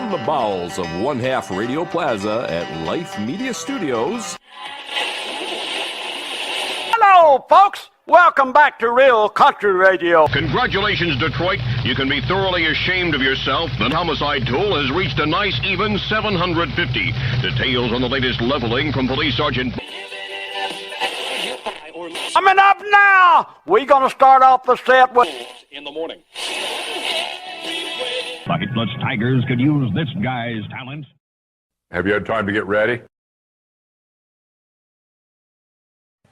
From the bowels of One Half Radio Plaza at Life Media Studios. Hello, folks. Welcome back to Real Country Radio. Congratulations, Detroit. You can be thoroughly ashamed of yourself. The homicide toll has reached a nice even 750. Details on the latest leveling from Police Sergeant... Coming up now, we're going to start off the set with... In the morning. Bucketless Tigers could use this guy's talent. Have you had time to get ready?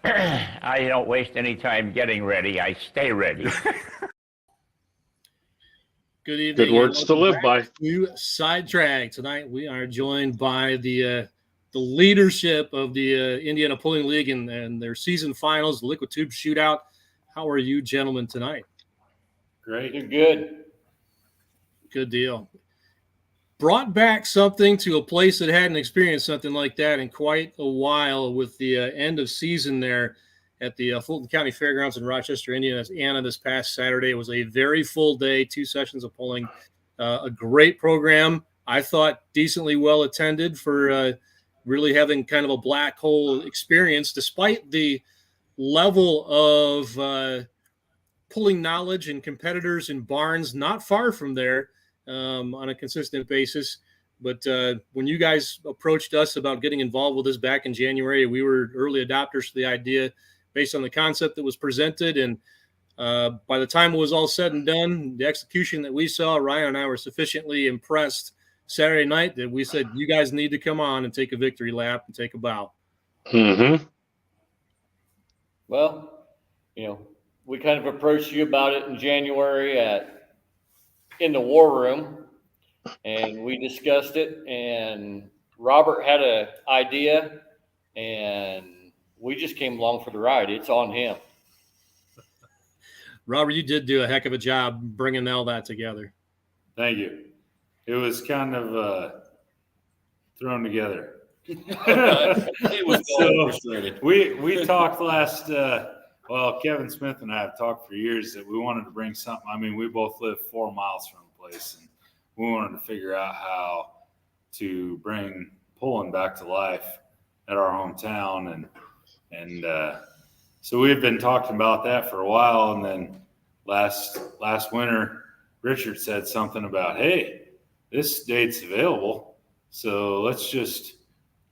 I don't waste any time getting ready. I stay ready. Good evening. Good words to live by. To Sidetrack. Tonight we are joined by the leadership of the Indiana Pulling League and their season finals, the Liquid Tube Shootout. How are you gentlemen tonight? Great. You're good. Good deal. Brought back something to a place that hadn't experienced something like that in quite a while with the end of season there at the Fulton County Fairgrounds in Rochester, Indiana this past Saturday. It was a very full day, 2 sessions of pulling, a great program. I thought decently well attended for really having kind of a black hole experience, despite the level of pulling knowledge and competitors in barns not far from there. On a consistent basis. But when you guys approached us about getting involved with this back in January, we were early adopters to the idea based on the concept that was presented. And by the time it was all said and done, the execution that we saw, Ryan and I were sufficiently impressed Saturday night that we said, you guys need to come on and take a victory lap and take a bow. Mm-hmm. Well, we kind of approached you about it in January in the war room, and we discussed it, and Robert had an idea, and we just came along for the ride. It's on him. Robert, you did do a heck of a job bringing all that together. Thank you. It was kind of thrown together. It was so we talked last Kevin Smith and I have talked for years that we wanted to bring something. I mean, we both live 4 miles from the place, and we wanted to figure out how to bring pulling back to life at our hometown. And so we've been talking about that for a while. And then last winter, Richard said something about, hey, this date's available, so let's just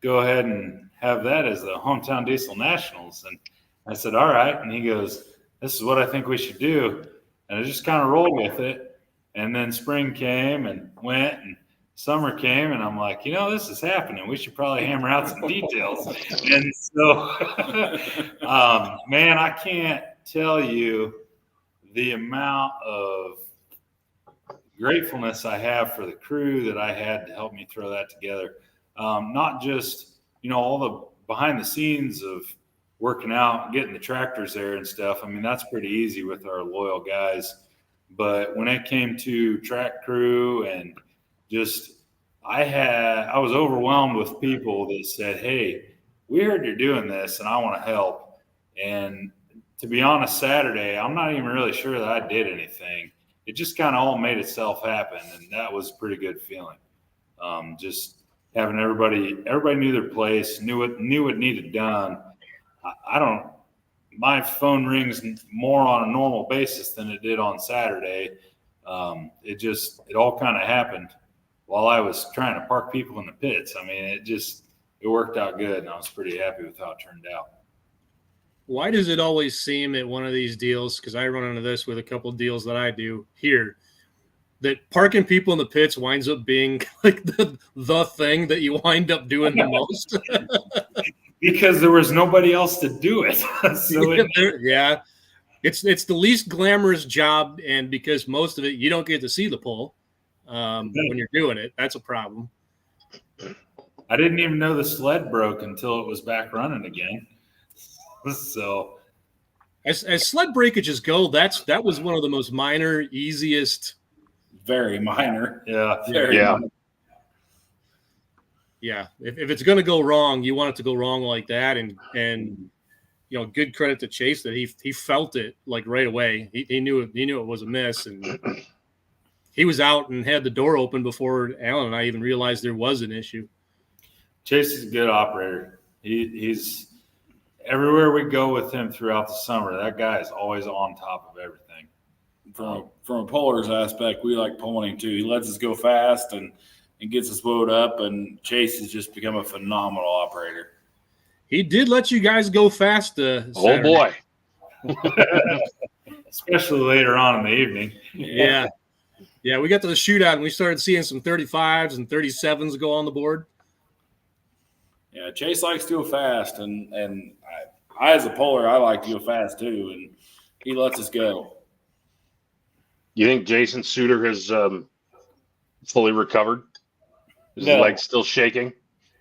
go ahead and have that as the Hometown Diesel Nationals. And I said, all right. And he goes, this is what I think we should do. And I just kind of rolled with it. And then spring came and went, and summer came, and I'm like, this is happening. We should probably hammer out some details. And so, man, I can't tell you the amount of gratefulness I have for the crew that I had to help me throw that together. Not just, all the behind the scenes of working out, getting the tractors there and stuff. I mean, that's pretty easy with our loyal guys. But when it came to track crew and just, I was overwhelmed with people that said, hey, we heard you're doing this and I want to help. And to be honest, Saturday, I'm not even really sure that I did anything. It just kind of all made itself happen. And that was a pretty good feeling. Just having everybody knew their place, knew what needed done. My phone rings more on a normal basis than it did on Saturday. It all kind of happened while I was trying to park people in the pits. I mean, it worked out good, and I was pretty happy with how it turned out. Why does it always seem at one of these deals, because I run into this with a couple of deals that I do here, that parking people in the pits winds up being like the thing that you wind up doing the most? Because there was nobody else to do it. It's the least glamorous job, and because most of it you don't get to see the pull when you're doing it. That's a problem. I didn't even know the sled broke until it was back running again. So as sled breakages go, that was one of the most minor, easiest. Very minor. Yeah. Minor. Yeah, if it's going to go wrong, you want it to go wrong like that. And good credit to Chase that he felt it like right away. He knew it was a miss, and he was out and had the door open before Alan and I even realized there was an issue. Chase is a good operator. He's everywhere we go with him throughout the summer. That guy is always on top of everything. From a puller's aspect, we like pulling him too. He lets us go fast and gets us woed up, and Chase has just become a phenomenal operator. He did let you guys go fast. Oh boy. Especially later on in the evening. Yeah. Yeah, we got to the shootout and we started seeing some 35s and 37s go on the board. Yeah, Chase likes to go fast, and I as a puller, I like to go fast too, and he lets us go. You think Jason Suter has fully recovered? Is his leg still shaking?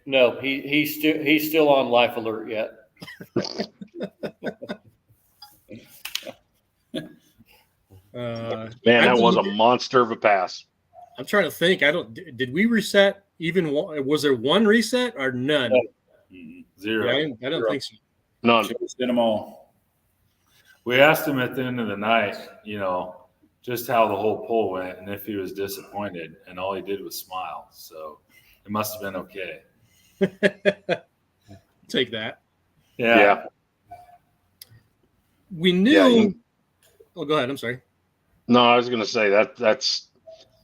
No, he's still on life alert yet. Man, that was a monster of a pass. I'm trying to think. Did we reset even one? Was there one reset or none? Zero. Yeah, I don't think so. None. Chase did them all. We asked him at the end of the night, just how the whole pull went and if he was disappointed, and all he did was smile. So it must have been okay. Take that. Yeah. We knew. Oh, go ahead. I'm sorry. No, I was going to say that's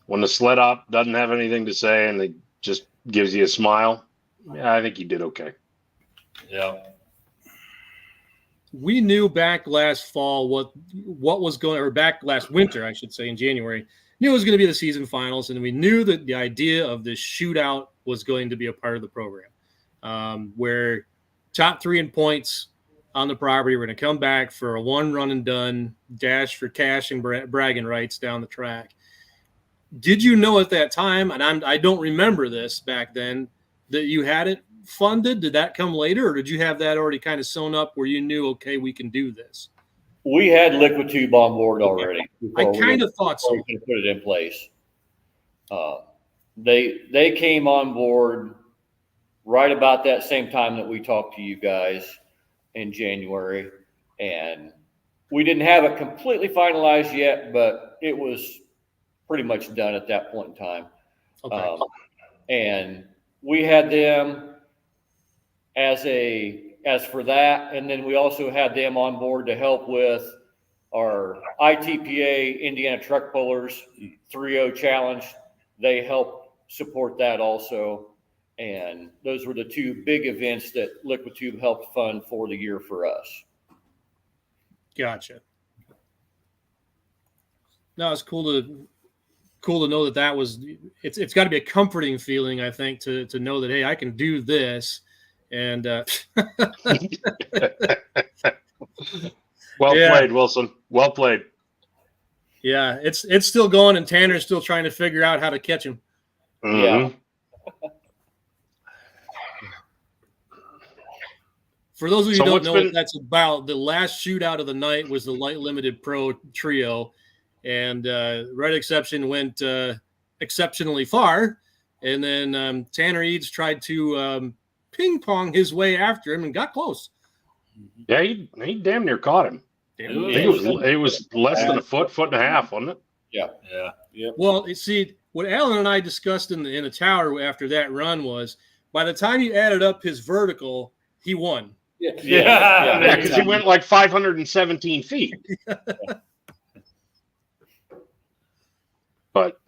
when the sled op doesn't have anything to say and it just gives you a smile. Yeah, I think he did okay. Yeah. We knew back last fall what was going, or back last winter, I should say, in January, knew it was going to be the season finals, and we knew that the idea of this shootout was going to be a part of the program, where top 3 in points on the property were going to come back for a one run and done dash for cash and bragging rights down the track. Did you know at that time, and I don't remember this back then, that you had it funded? Did that come later, or did you have that already kind of sewn up where you knew, okay, we can do this? We had Liquid Tube on board already. I kind of thought so. We could put it in place. They came on board right about that same time that we talked to you guys in January, and we didn't have it completely finalized yet, but it was pretty much done at that point in time. Okay. And we had them as for that, and then we also had them on board to help with our ITPA Indiana Truck Pullers 3-0 Challenge. They help support that also, and those were the 2 big events that Liquid Tube helped fund for the year for us. Gotcha. No, it's cool to know that was. It's got to be a comforting feeling, I think, to know that, hey, I can do this. And well played, Wilson. Well played. Yeah, it's still going, and Tanner's still trying to figure out how to catch him. Mm-hmm. Yeah. For those of you who don't know what that's about, the last shootout of the night was the Light Limited Pro Trio, and Red Exception went exceptionally far, and then Tanner Eads tried to ping pong his way after him and got close. Yeah, he damn near caught him. I think it was less than a foot and a half, wasn't it? Yeah. Yep. Well, see, what Alan and I discussed in the tower after that run was, by the time he added up his vertical, he won. Yeah, because he went like 517 feet. But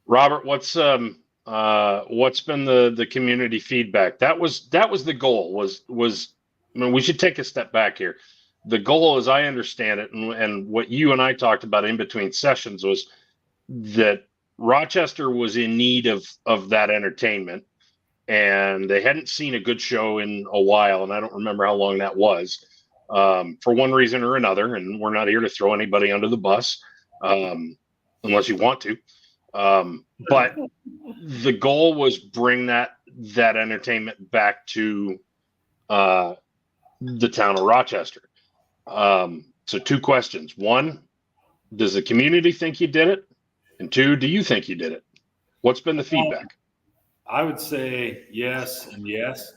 Robert, what's been the community feedback? That was the goal. I mean, we should take a step back here. The goal, as I understand it, and what you and I talked about in between sessions, was that Rochester was in need of that entertainment, and they hadn't seen a good show in a while, and I don't remember how long that was, for one reason or another. And we're not here to throw anybody under the bus, unless you want to. But the goal was bring that entertainment back to the town of Rochester. So 2 questions. 1, does the community think you did it? And 2, do you think you did it? What's been the feedback? I would say yes and yes.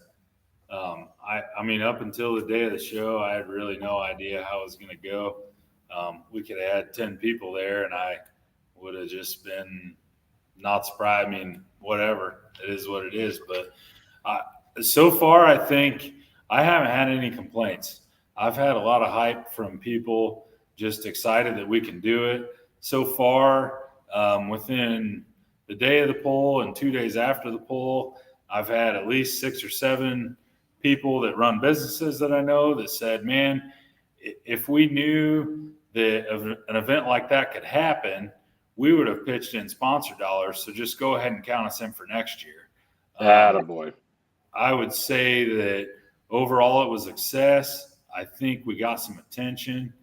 I mean, up until the day of the show, I had really no idea how it was going to go. We could have had 10 people there, and I would have just been not surprised. I mean, whatever, it is what it is. But so far, I think I haven't had any complaints. I've had a lot of hype from people just excited that we can do it. So far, within the day of the poll and 2 days after the poll, I've had at least 6 or 7 people that run businesses that I know that said, man, if we knew that an event like that could happen, we would have pitched in sponsor dollars. So just go ahead and count us in for next year. Attaboy. I would say that overall it was a success. I think we got some attention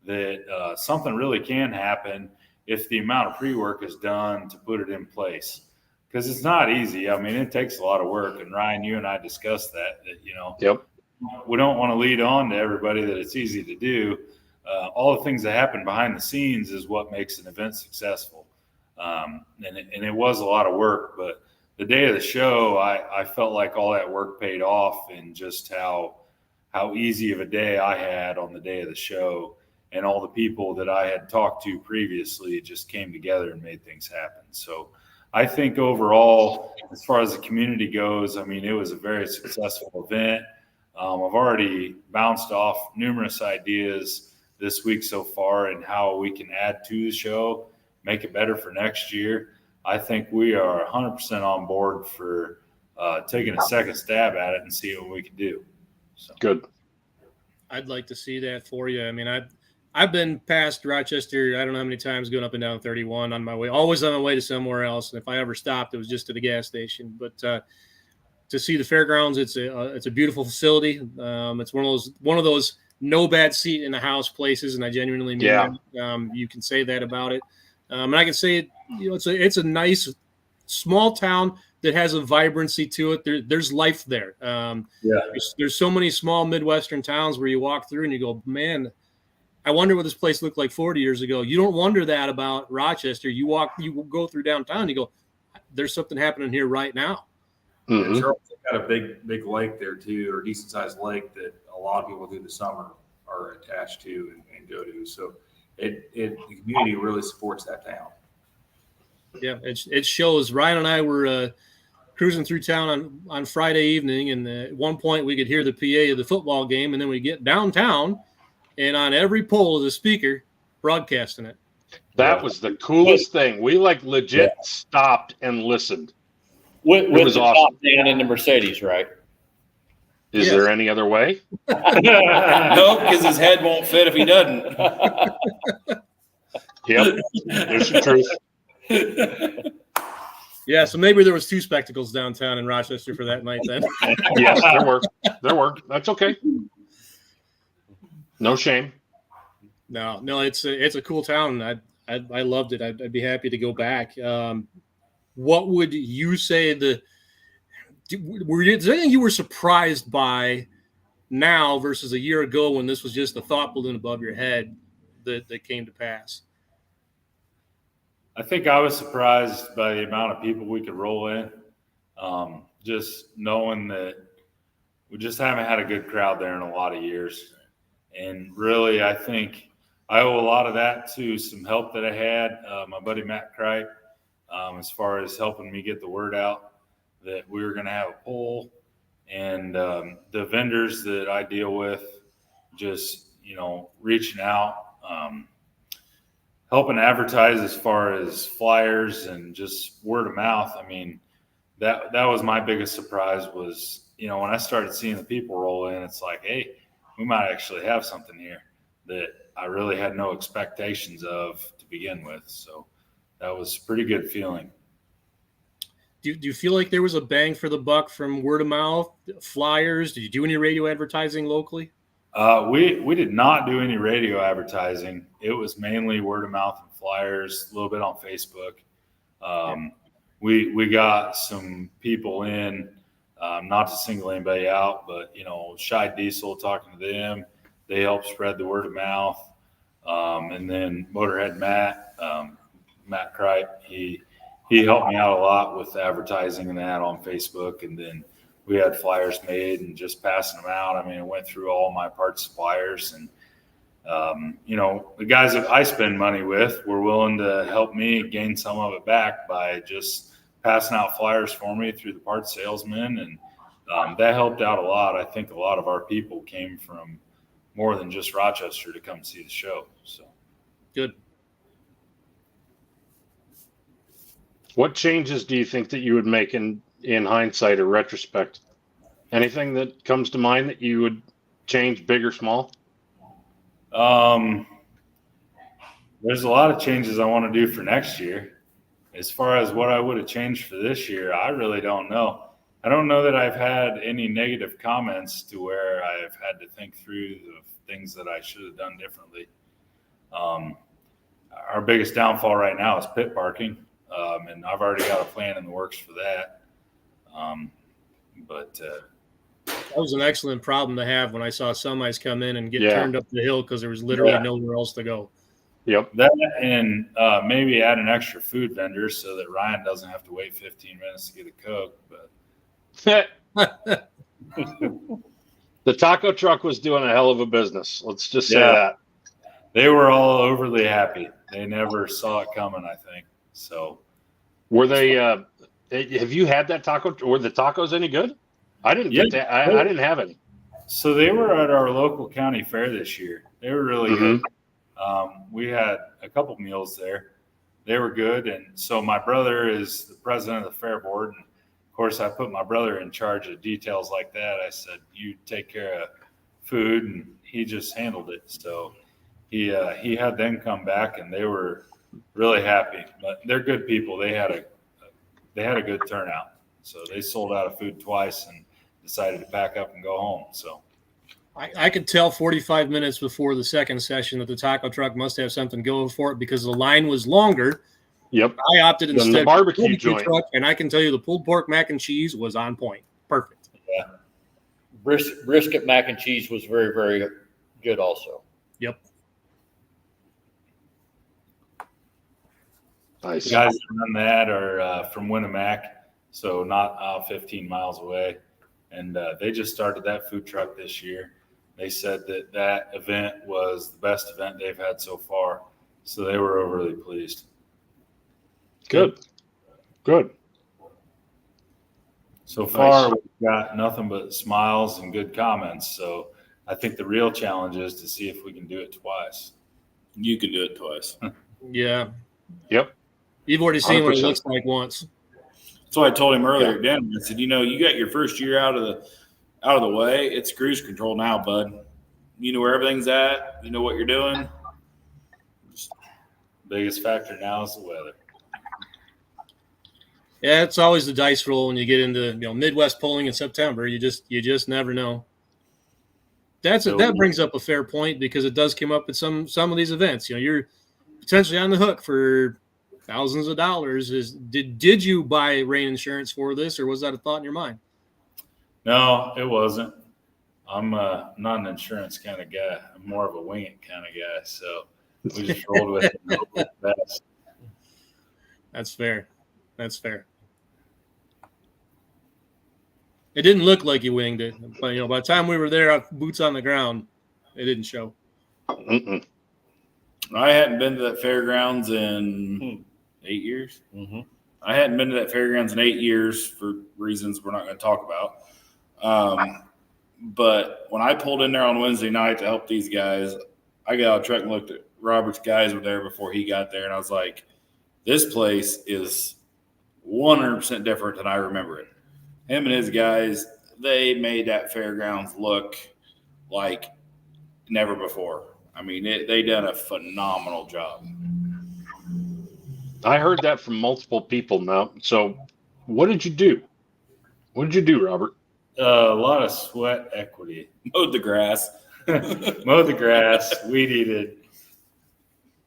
that something really can happen if the amount of pre-work is done to put it in place. Because it's not easy. I mean, it takes a lot of work. And Ryan, you and I discussed that Yep. we don't want to lead on to everybody that it's easy to do. All the things that happen behind the scenes is what makes an event successful. And it was a lot of work, but the day of the show, I felt like all that work paid off, and just how easy of a day I had on the day of the show, and all the people that I had talked to previously just came together and made things happen. So I think overall, as far as the community goes, I mean, it was a very successful event. I've already bounced off numerous ideas this week so far and how we can add to the show, make it better for next year. I think we are 100% on board for taking a second stab at it and see what we can do. So. Good. I'd like to see that for you. I mean, I've been past Rochester, I don't know how many times, going up and down 31 on my way, always on my way to somewhere else. And if I ever stopped, it was just to the gas station. But to see the fairgrounds, it's a beautiful facility. It's one of those no bad seat in the house places, and I genuinely mean that. You can say that about it. And I can say, it's a nice small town that has a vibrancy to it. There's life there. There's so many small Midwestern towns where you walk through and you go, man, I wonder what this place looked like 40 years ago. You don't wonder that about Rochester. You go through downtown and you go, there's something happening here right now. Mm-hmm. And Charleston got a big lake there too, or a decent sized lake that a lot of people through the summer are attached to and go to. So the community really supports that town. Yeah, it shows. Ryan and I were cruising through town on Friday evening, and at one point we could hear the PA of the football game, and then we get downtown, and on every pole is a speaker broadcasting it. That was the coolest thing. We legit stopped and listened. With was the awesome. top down in the Mercedes, right? Is there any other way? No, because his head won't fit if he doesn't. Yep. There's the truth. Yeah, so maybe there was 2 spectacles downtown in Rochester for that night then. Yes, there were. That's okay. No shame. No, it's a cool town. I loved it. I'd be happy to go back. What would you say is there anything you were surprised by now versus a year ago when this was just a thought balloon above your head that came to pass? I think I was surprised by the amount of people we could roll in. Just knowing that we just haven't had a good crowd there in a lot of years. And really, I think I owe a lot of that to some help that I had. My buddy Matt Cripe, as far as helping me get the word out that we were going to have a poll, and the vendors that I deal with, just, reaching out, helping advertise as far as flyers and just word of mouth. I mean, that was my biggest surprise was, when I started seeing the people roll in, it's like, hey, we might actually have something here that I really had no expectations of to begin with. So that was a pretty good feeling. Do you feel like there was a bang for the buck from word of mouth, flyers? Did you do any radio advertising locally? We did not do any radio advertising. It was mainly word of mouth and flyers, a little bit on Facebook. We got some people in, not to single anybody out, but, Shy Diesel, talking to them, they helped spread the word of mouth. And then Motorhead Matt Cripe, he helped me out a lot with advertising and that on Facebook. And then we had flyers made and just passing them out. I mean, I went through all my parts suppliers, and The guys that I spend money with were willing to help me gain some of it back by just passing out flyers for me through the parts salesman. And that helped out a lot. I think a lot of our people came from more than just Rochester to come see the show. So good. What changes do you think that you would make in hindsight or retrospect? Anything that comes to mind that you would change, big or small? There's a lot of changes I want to do for next year. As far as what I would have changed for this year, I really don't know. I don't know that I've had any negative comments to where I've had to think through the things that I should have done differently. Our biggest downfall right now is pit parking, and I've already got a plan in the works for that. That was an excellent problem to have when I saw semis come in and get turned up the hill because there was literally nowhere else to go. Yep. That and maybe add an extra food vendor so that Ryan doesn't have to wait 15 minutes to get a Coke. But the taco truck was doing a hell of a business. Let's just say that. They were all overly happy. They never saw it coming, I think. So were they have you had that taco? Were the tacos any good? I didn't get that. I didn't have any. So they were at our local county fair this year. They were really good. We had a couple meals there. They were good. And so my brother is the president of the fair board. And of course, I put my brother in charge of details like that. I said, you take care of food, and he just handled it. So he had them come back, and they were really happy. But they're good people. They had a good turnout. So they sold out of food twice and decided to pack up and go home. So I could tell 45 minutes before the second session that the taco truck must have something going for it because the line was longer. Yep. I opted instead the barbecue joint. Truck, and I can tell you the pulled pork mac and cheese was on point. Perfect. Yeah. Brisket mac and cheese was very, very good also. Yep. Nice. The guys that run that are from Winnemac, so not 15 miles away. And they just started that food truck this year. They said that event was the best event they've had so far. So they were overly pleased. Good. So far, we've got nothing but smiles and good comments. So I think the real challenge is to see if we can do it twice. You can do it twice. Yeah. Yep. You've already seen 100%. what it looks like once. That's what I told him earlier, Dan. I said, you got your first year out of the way. It's cruise control now, bud. You know where everything's at. You know what you're doing. Biggest factor now is the weather. Yeah, it's always the dice roll when you get into Midwest polling in September. You just never know. That brings up a fair point because it does come up at some of these events. You're potentially on the hook for thousands of dollars. Did you buy rain insurance for this, or was that a thought in your mind? No, it wasn't. I'm not an insurance kind of guy. I'm more of a wing it kind of guy. So we just rolled with it and hoped for the best. That's fair. It didn't look like you winged it, but by the time we were there, boots on the ground, it didn't show. I hadn't been to that fairgrounds in 8 years. Mm-hmm. I hadn't been to that fairgrounds in 8 years for reasons we're not going to talk about. But when I pulled in there on Wednesday night to help these guys, I got out of the truck and looked at Robert's guys were there before he got there, and I was like, this place is 100% different than I remember it. Him and his guys, they made that fairgrounds look like never before. I mean, they done a phenomenal job. I heard that from multiple people now. So what did you do? What did you do, Robert? A lot of sweat equity. Mowed the grass. Mowed the grass, weed eated.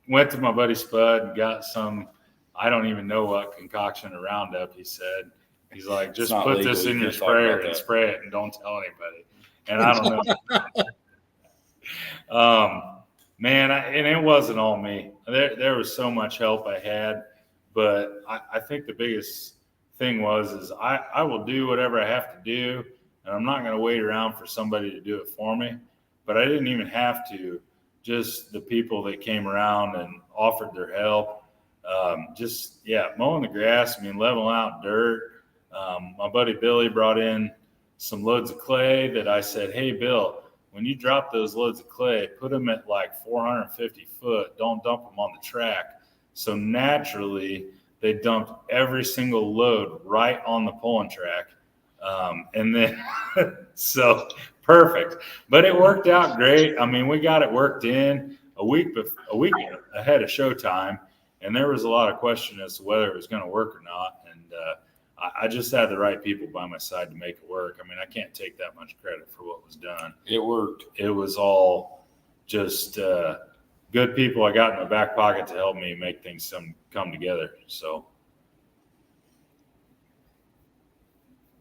Went to my buddy Spud and got some, I don't even know what concoction of Roundup, he said. He's like, just put legal. this in You your can't talk sprayer about and that. spray it and don't tell anybody. And I don't know. Man, and it wasn't all me. There was so much help I had, but I think the biggest thing is I will do whatever I have to do, and I'm not going to wait around for somebody to do it for me. But I didn't even have to just the people that came around and offered their help. Mowing the grass, leveling out dirt. My buddy Billy brought in some loads of clay that I said, hey, Bill, when you drop those loads of clay, put them at like 450 foot. Don't dump them on the track. So naturally, they dumped every single load right on the pulling track. And then, so perfect. But it worked out great. We got it worked in a week ahead of showtime. And there was a lot of question as to whether it was going to work or not. And I just had the right people by my side to make it work. I can't take that much credit for what was done. It worked. It was all just good people I got in my back pocket to help me make things come together. So.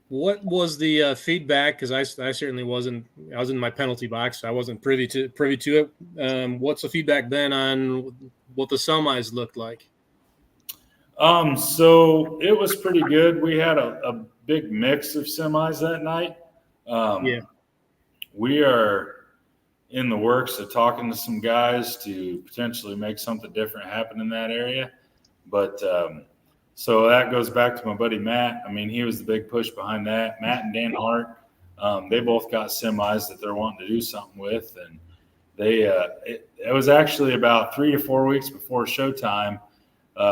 What was the feedback? Because I certainly wasn't. I was in my penalty box. So I wasn't privy to it. What's the feedback then on what the semis looked like? So it was pretty good. We had a big mix of semis that night. We are in the works of talking to some guys to potentially make something different happen in that area. But so that goes back to my buddy Matt. He was the big push behind that. Matt and Dan Hart, they both got semis that they're wanting to do something with. And they it was actually about 3 to 4 weeks before showtime.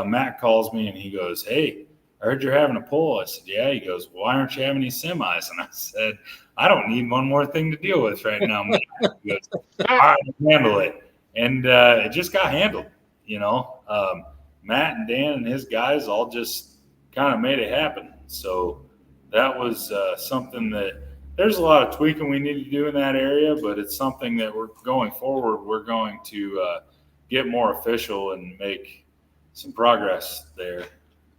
Matt calls me and he goes, hey, I heard you're having a pull. I said, yeah. He goes, why aren't you having any semis? And I said, I don't need one more thing to deal with right now. He goes, all right, handle it. And it just got handled, Matt and Dan and his guys all just kind of made it happen. So that was something that there's a lot of tweaking we need to do in that area, but it's something that we're going forward. We're going to get more official and make some progress there.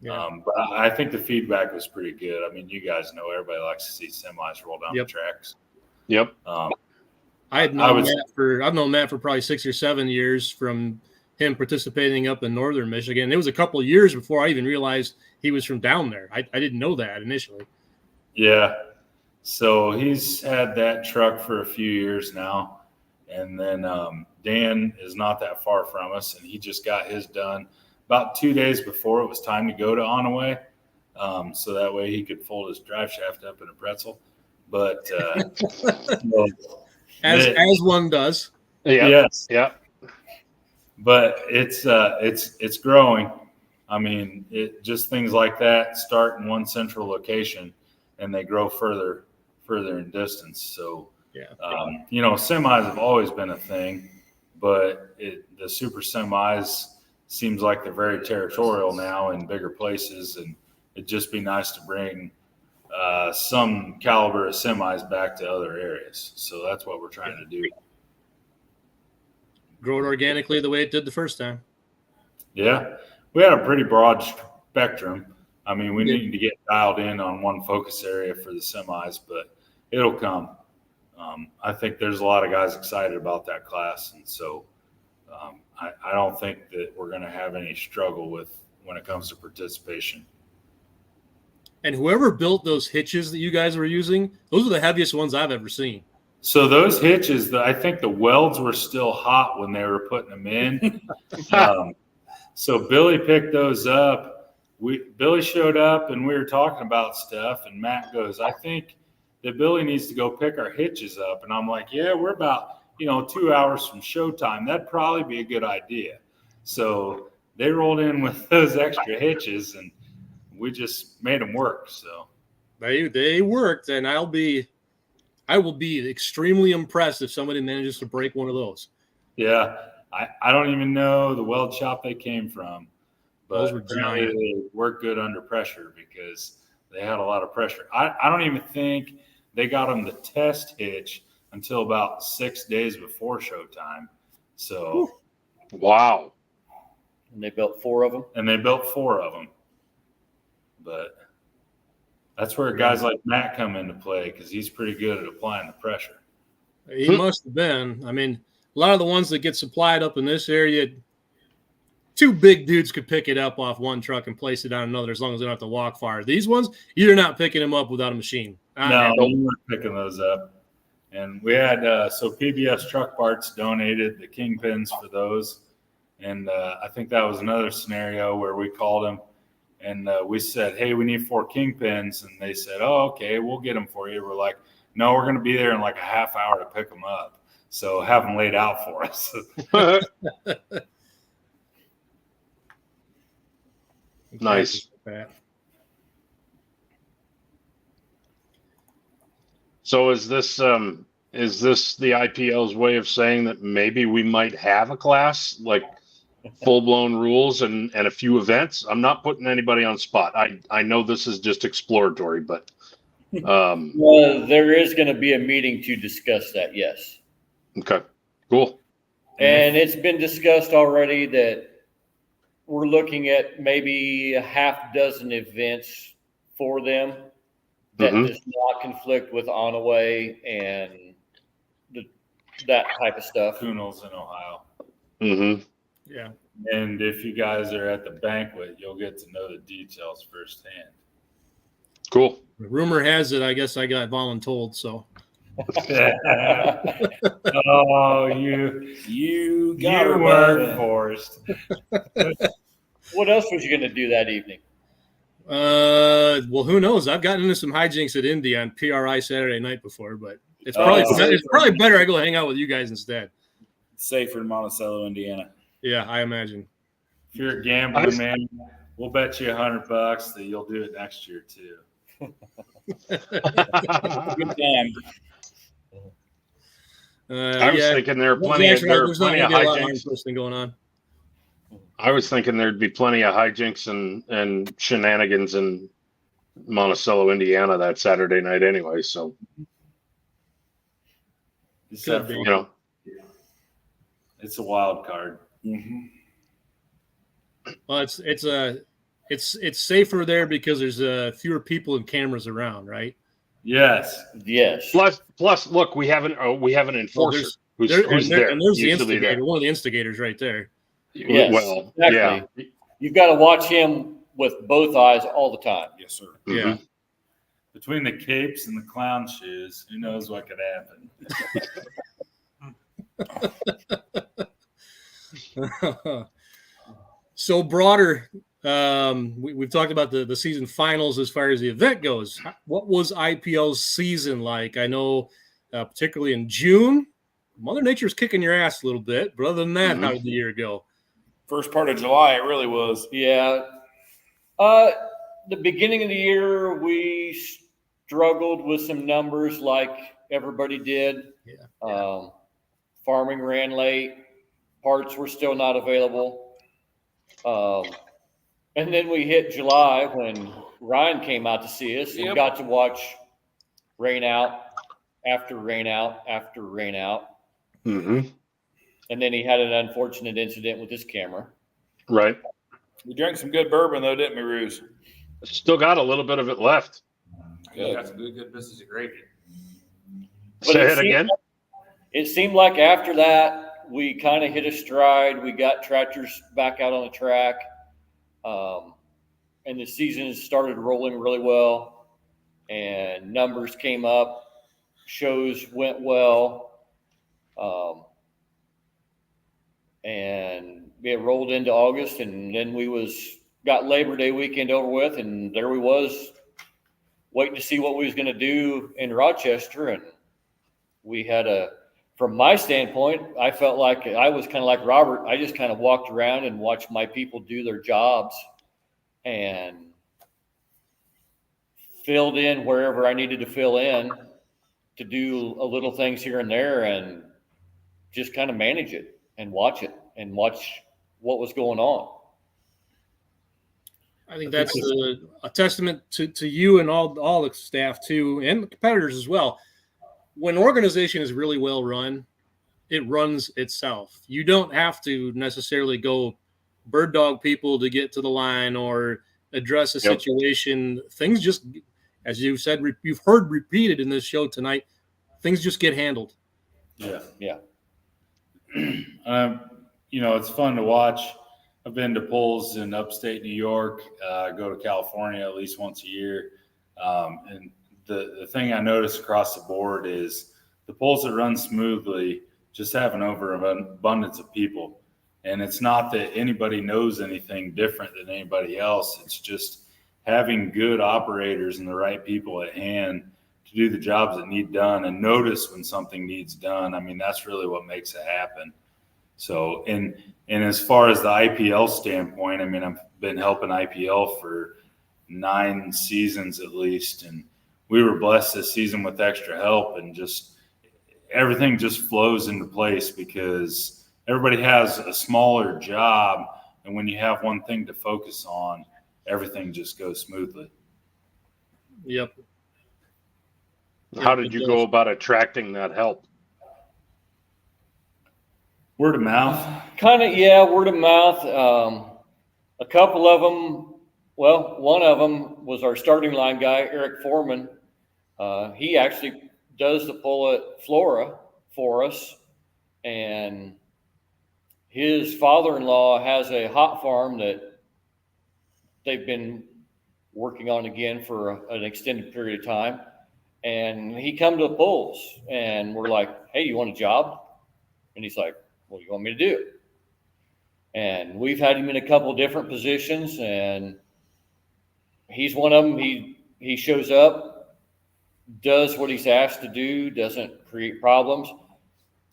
Yeah. But I think the feedback was pretty good. You guys know everybody likes to see semis roll down the tracks. Yep. I've known Matt for probably 6 or 7 years from him participating up in northern Michigan. It was a couple of years before I even realized he was from down there. I didn't know that initially. Yeah. So he's had that truck for a few years now. And then Dan is not that far from us, and he just got his done about 2 days before it was time to go to Onaway. So that way he could fold his drive shaft up in a pretzel. But as one does. Yeah. Yes. Yeah. But it's growing. It just things like that start in one central location and they grow further in distance. So, semis have always been a thing, but the super semis seems like they're very territorial now in bigger places, and it'd just be nice to bring some caliber of semis back to other areas. So that's what we're trying to do. Grow it organically the way it did the first time. Yeah, we had a pretty broad spectrum. We need to get dialed in on one focus area for the semis, but it'll come. I think there's a lot of guys excited about that class, and so I don't think that we're going to have any struggle when it comes to participation. And whoever built those hitches that you guys were using, those are the heaviest ones I've ever seen. So those hitches, I think the welds were still hot when they were putting them in. So Billy picked those up. Billy showed up and we were talking about stuff, and Matt goes, I think that Billy needs to go pick our hitches up. And I'm like, yeah, we're about 2 hours from showtime. That'd probably be a good idea. So they rolled in with those extra hitches, and we just made them work. So they worked, and I will be extremely impressed if somebody manages to break one of those. Yeah, I don't even know the weld shop they came from, but those were giant. They work good under pressure because they had a lot of pressure. I don't even think they got them the test hitch until about 6 days before showtime. So, wow. And they built 4 of them. But that's where guys like Matt come into play, because he's pretty good at applying the pressure. He must have been. A lot of the ones that get supplied up in this area, 2 big dudes could pick it up off one truck and place it on another as long as they don't have to walk far. These ones, you're not picking them up without a machine. No, we weren't picking those up. And we had, so PBS Truck Parts donated the kingpins for those. And I think that was another scenario where we called them and we said, hey, we need 4 kingpins. And they said, oh, okay, we'll get them for you. We're like, no, we're going to be there in like a half hour to pick them up. So have them laid out for us. Nice. So is this the IPL's way of saying that maybe we might have a class, like full-blown rules and a few events? I'm not putting anybody on spot. I know this is just exploratory, but well, there is going to be a meeting to discuss that. Yes. Okay, cool. And it's been discussed already that we're looking at maybe a half dozen events for them that does not conflict with Onaway and that type of stuff. Kuhnel's in Ohio. Mm-hmm. Yeah. And if you guys are at the banquet, you'll get to know the details firsthand. Cool. Rumor has it, I guess I got voluntold, so. Oh, you weren't forced. What else was you going to do that evening? Well, who knows? I've gotten into some hijinks at Indy on PRI Saturday night before, but it's probably better I go hang out with you guys instead. Safer in Monticello, Indiana. Yeah, I imagine. If you're a gambler, man, we'll bet you $100 that you'll do it next year too. Good time. I was thinking there are plenty of hijinks going on. I was thinking there'd be plenty of hijinks and shenanigans in Monticello, Indiana that Saturday night anyway. So, it's a wild card. Mm-hmm. Well, it's safer there because there's fewer people and cameras around, right? Yes. Plus, look, we have an enforcer who's there. And there's the instigator, one of the instigators right there. Yes, well, exactly. yeah. You've got to watch him with both eyes all the time. Yes, sir. Yeah. Between the capes and the clown shoes, who knows what could happen. So broader, we've talked about the season finals as far as the event goes. What was IPL's season like? I know, particularly in June, Mother Nature's kicking your ass a little bit. But other than that, how did the year go? First part of July, it really was. Yeah. The beginning of the year, we struggled with some numbers like everybody did. Yeah. Farming ran late. Parts were still not available. And then we hit July when Ryan came out to see us and got to watch rain out after rain out after rain out. Mm-hmm. And then he had an unfortunate incident with his camera. Right. We drank some good bourbon, though, didn't we, Ruse? Still got a little bit of it left. Good. Got some good business of gravy. Say it again. It seemed like after that, we kind of hit a stride. We got tractors back out on the track. And the season started rolling really well. And numbers came up. Shows went well. And it rolled into August, and then we got Labor Day weekend over with, and there we was waiting to see what we was going to do in Rochester. And we had from my standpoint, I felt like I was kind of like Robert. I just kind of walked around and watched my people do their jobs and filled in wherever I needed to fill in to do a little things here and there and just kind of manage it and watch what was going on. I think that's a testament to you and all the staff too, and the competitors as well. When an organization is really well run, it runs itself. You don't have to necessarily go bird dog people to get to the line or address a situation. Things just, as you said, you've heard repeated in this show tonight, things just get handled. Yeah. It's fun to watch. I've been to polls in upstate New York. I go to California at least once a year. And the thing I notice across the board is the polls that run smoothly just have an overabundance of people. And it's not that anybody knows anything different than anybody else. It's just having good operators and the right people at hand to do the jobs that need done and notice when something needs done. I mean, that's really what makes it happen. So, and as far as the IPL standpoint, I mean, I've been helping IPL for 9 seasons at least, and we were blessed this season with extra help, and just everything just flows into place because everybody has a smaller job, and when you have one thing to focus on, everything just goes smoothly. Yep. How did you go about attracting that help? Word of mouth. Kind of, yeah, word of mouth. A couple of them, well, one of them was our starting line guy, Eric Foreman. He actually does the pull at Flora for us. And his father-in-law has a hot farm that they've been working on again for an extended period of time. And he come to the polls, and we're like, hey, you want a job? And he's like, what do you want me to do? And we've had him in a couple different positions, and he's one of them. He shows up, does what he's asked to do, doesn't create problems.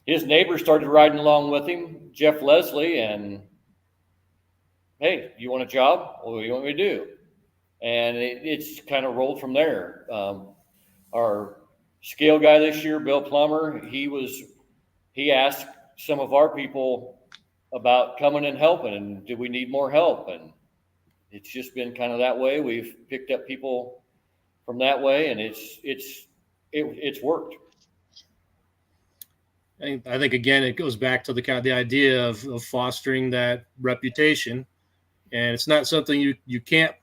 His neighbor started riding along with him, Jeff Leslie, and hey, you want a job? What do you want me to do? And it's kind of rolled from there. Our scale guy this year, Bill Plummer, he asked some of our people about coming and helping, and do we need more help? And it's just been kind of that way. We've picked up people from that way, and it's worked. I think again, it goes back to the idea of fostering that reputation, and it's not something you can't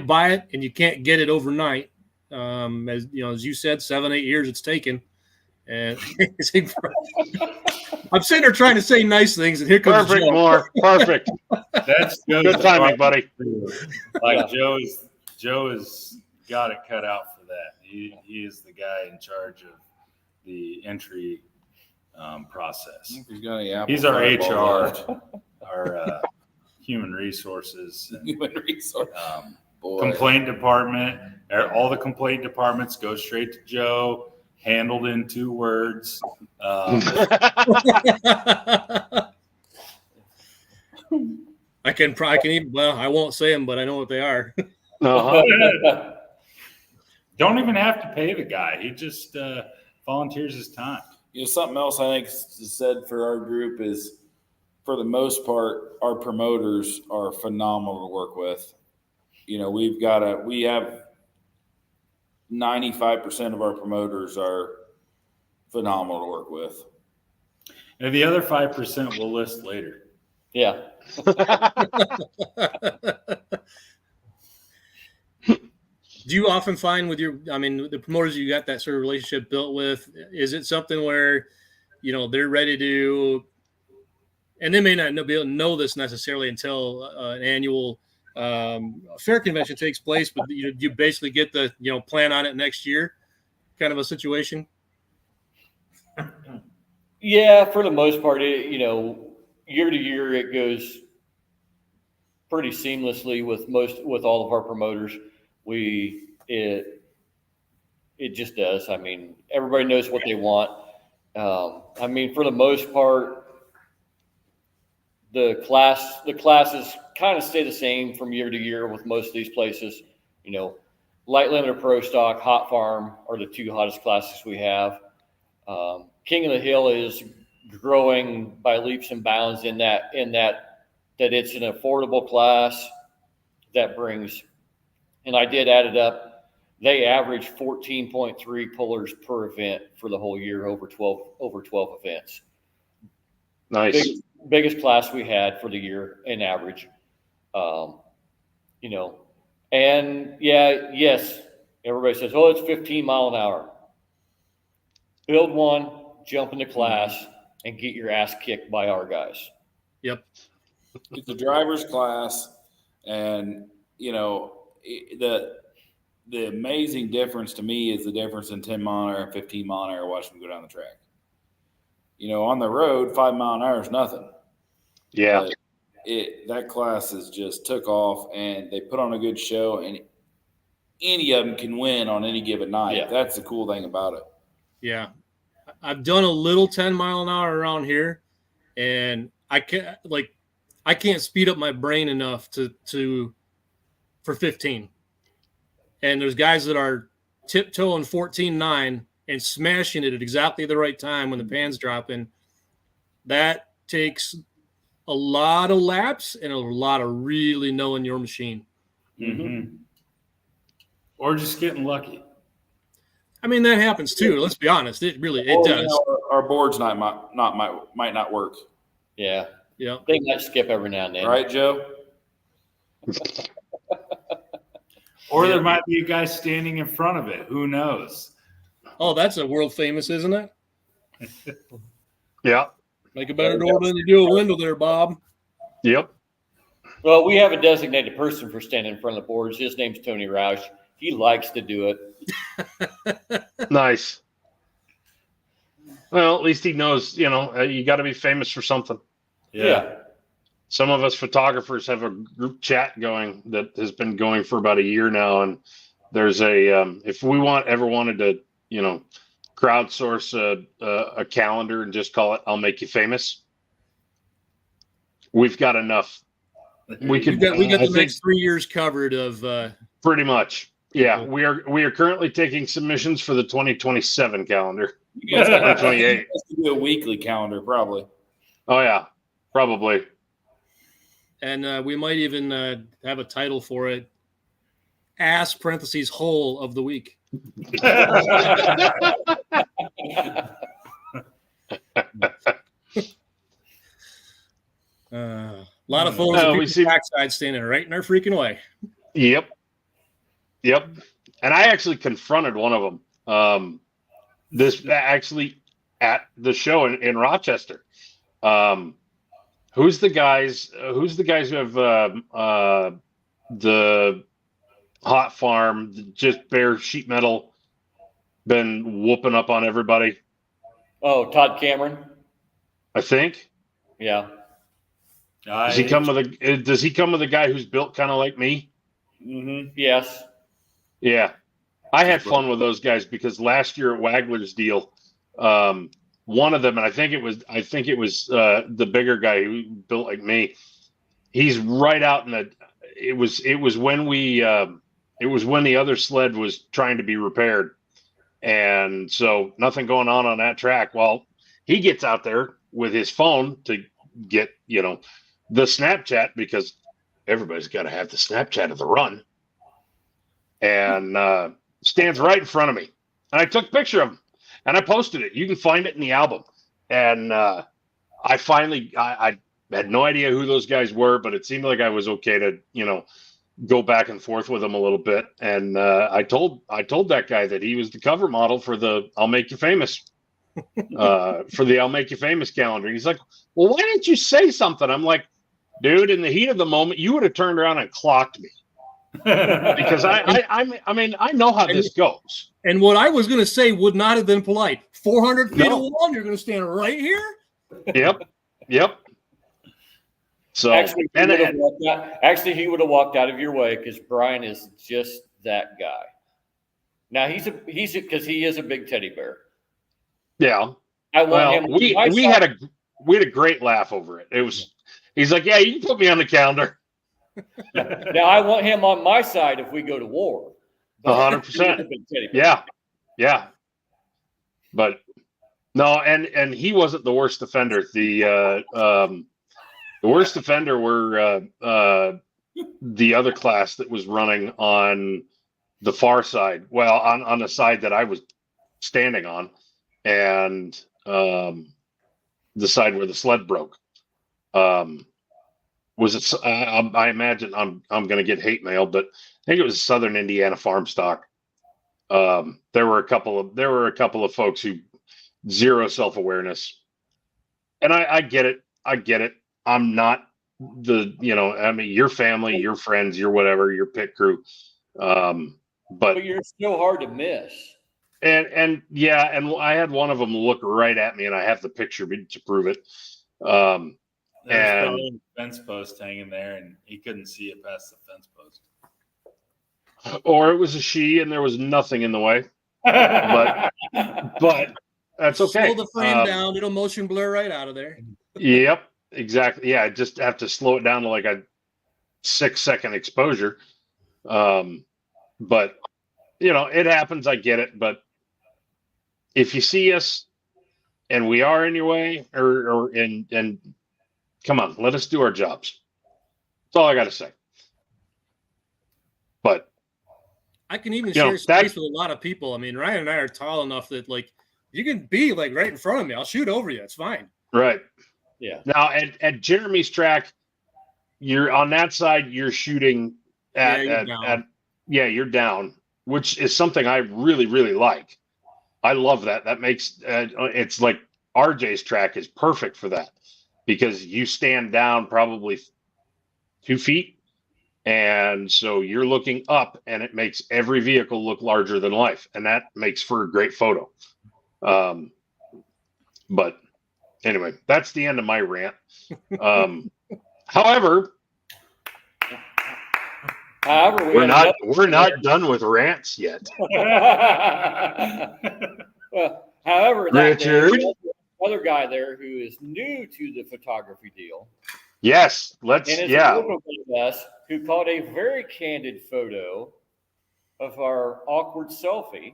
buy it, and you can't get it overnight. As you know, as you said, 7-8 years it's taken, and I'm sitting there trying to say nice things, and here comes Perfect, Joe. more perfect. That's Good timing, buddy. Like Joe has got it cut out for that. He is the guy in charge of the entry process. He's our HR, our human resources, and, complaint department. All the complaint departments go straight to Joe, handled in 2 words. I can even, well, I won't say them, but I know what they are. Uh-huh. Don't even have to pay the guy. He just volunteers his time. You know, something else I think is said for our group is, for the most part, our promoters are phenomenal to work with. You know, we have 95% of our promoters are phenomenal to work with. And the other 5% we'll list later. Yeah. Do you often find with the promoters you got that sort of relationship built with, is it something where, you know, they're ready to, and they may not be able to know this necessarily until an annual fair convention takes place, but you basically get the, you know, plan on it next year kind of a situation? Yeah, for the most part, you know, year to year, it goes pretty seamlessly with all of our promoters. It just does. I mean, everybody knows what they want. I mean, for the most part, the classes kind of stay the same from year to year with most of these places. You know, light limited pro stock, hot farm are the 2 hottest classes we have. King of the Hill is growing by leaps and bounds in that it's an affordable class that brings, and I did add it up, they average 14.3 pullers per event for the whole year, over 12 events. Nice. Biggest class we had for the year in average. You know, and yes, everybody says, oh, it's 15 mile an hour. Build one, jump into class, and get your ass kicked by our guys. Yep. It's a driver's class, and you know, the the amazing difference to me is the difference in 10 mile an hour and 15 mile an hour watching them go down the track. On the road, 5 mile an hour is nothing. Yeah. But that class has just took off, and they put on a good show, and any of them can win on any given night. Yeah. That's the cool thing about it. Yeah. I've done a little 10 mile an hour around here, and I can't speed up my brain enough for 15. And there's guys that are tiptoeing 14.9 and smashing it at exactly the right time when the pan's dropping. That takes a lot of laps and a lot of really knowing your machine. Mm-hmm. Or just getting lucky. I mean, that happens too. Let's be honest. It does. Our boards might not work. Yeah. Yeah. They might skip every now and then. Right, Joe? Or there might be a guy standing in front of it. Who knows? Oh, that's a world famous, isn't it? Yeah. Make a better door than you do a window there, Bob. Yep. Well, we have a designated person for standing in front of the boards. His name's Tony Roush. He likes to do it. Nice. Well, at least he knows, you got to be famous for something. Yeah. Some of us photographers have a group chat going that has been going for about a year now. And there's if we ever wanted to, crowdsource a calendar and just call it, "I'll make you famous." We've got enough. We got the next 3 years covered of, pretty much. Yeah. We are currently taking submissions for the 2027 calendar. 2028. Do a weekly calendar, probably. Oh yeah, probably. And we might even have a title for it. Ass parentheses hole of the week. A lot of photos of people backside standing right in our freaking way. Yep. And I actually confronted one of them. This actually at the show in Rochester. Who's the guys who have the hot farm, just bare sheet metal, been whooping up on everybody? Oh, Todd Cameron. I think. Yeah. Does he come with a guy who's built kind of like me? Mm-hmm. Yes. Yeah. I had fun with those guys because last year at Wagler's deal, one of them, and I think it was the bigger guy who built like me. He's right out in the. It was when the other sled was trying to be repaired, and so nothing going on that track. Well, he gets out there with his phone to get the Snapchat, because everybody's got to have the Snapchat of the run, and stands right in front of me, and I took a picture of him. And I posted it. You can find it in the album. And I had no idea who those guys were, but it seemed like I was okay to, go back and forth with them a little bit. And I told that guy that he was the cover model for the "I'll Make You Famous," for the "I'll Make You Famous" calendar. He's like, "Well, why didn't you say something?" I'm like, "Dude, in the heat of the moment, you would have turned around and clocked me." Because I know how this goes. And what I was going to say would not have been polite. 400 feet of wall, you're going to stand right here? Yep. So actually, he would have walked out of your way, because Brian is just that guy. Now he's because he is a big teddy bear. Yeah. We had a great laugh over it. He's like, "Yeah, you can put me on the calendar." Now I want him on my side if we go to war. 100%. Yeah. But no, and he wasn't the worst offender. The worst offender were the other class that was running on the far side. Well, on the side that I was standing on, and the side where the sled broke. Was it? I imagine I'm going to get hate mail, but I think it was Southern Indiana farm stock. There were a couple of folks who zero self-awareness, and I get it. I'm not your family, your friends, your whatever, your pit crew. but you're so hard to miss. And yeah, and I had one of them look right at me, and I have the picture to prove it. There's And probably a fence post hanging there, and he couldn't see it past the fence post. or it was a she, and there was nothing in the way. But that's okay. Slow the frame down; it'll motion blur right out of there. Yep, exactly. Yeah, I just have to slow it down to like a 6-second exposure. But you know, it happens. I get it. But if you see us and we are in your way, and come on, let us do our jobs. That's all I got to say. But I can even share space with a lot of people. I mean, Ryan and I are tall enough that like you can be like right in front of me. I'll shoot over you. It's fine. Right. Yeah. Now at Jeremy's track, you're on that side. You're shooting you're down, which is something I really, really like. I love that. That makes it's like RJ's track is perfect for that because you stand down probably 2 feet. And so you're looking up, and it makes every vehicle look larger than life, and that makes for a great photo. But anyway, that's the end of my rant. However, we're not done with rants yet. Well, however, Richard, other guy there who is new to the photography deal. Yes, who caught a very candid photo of our awkward selfie.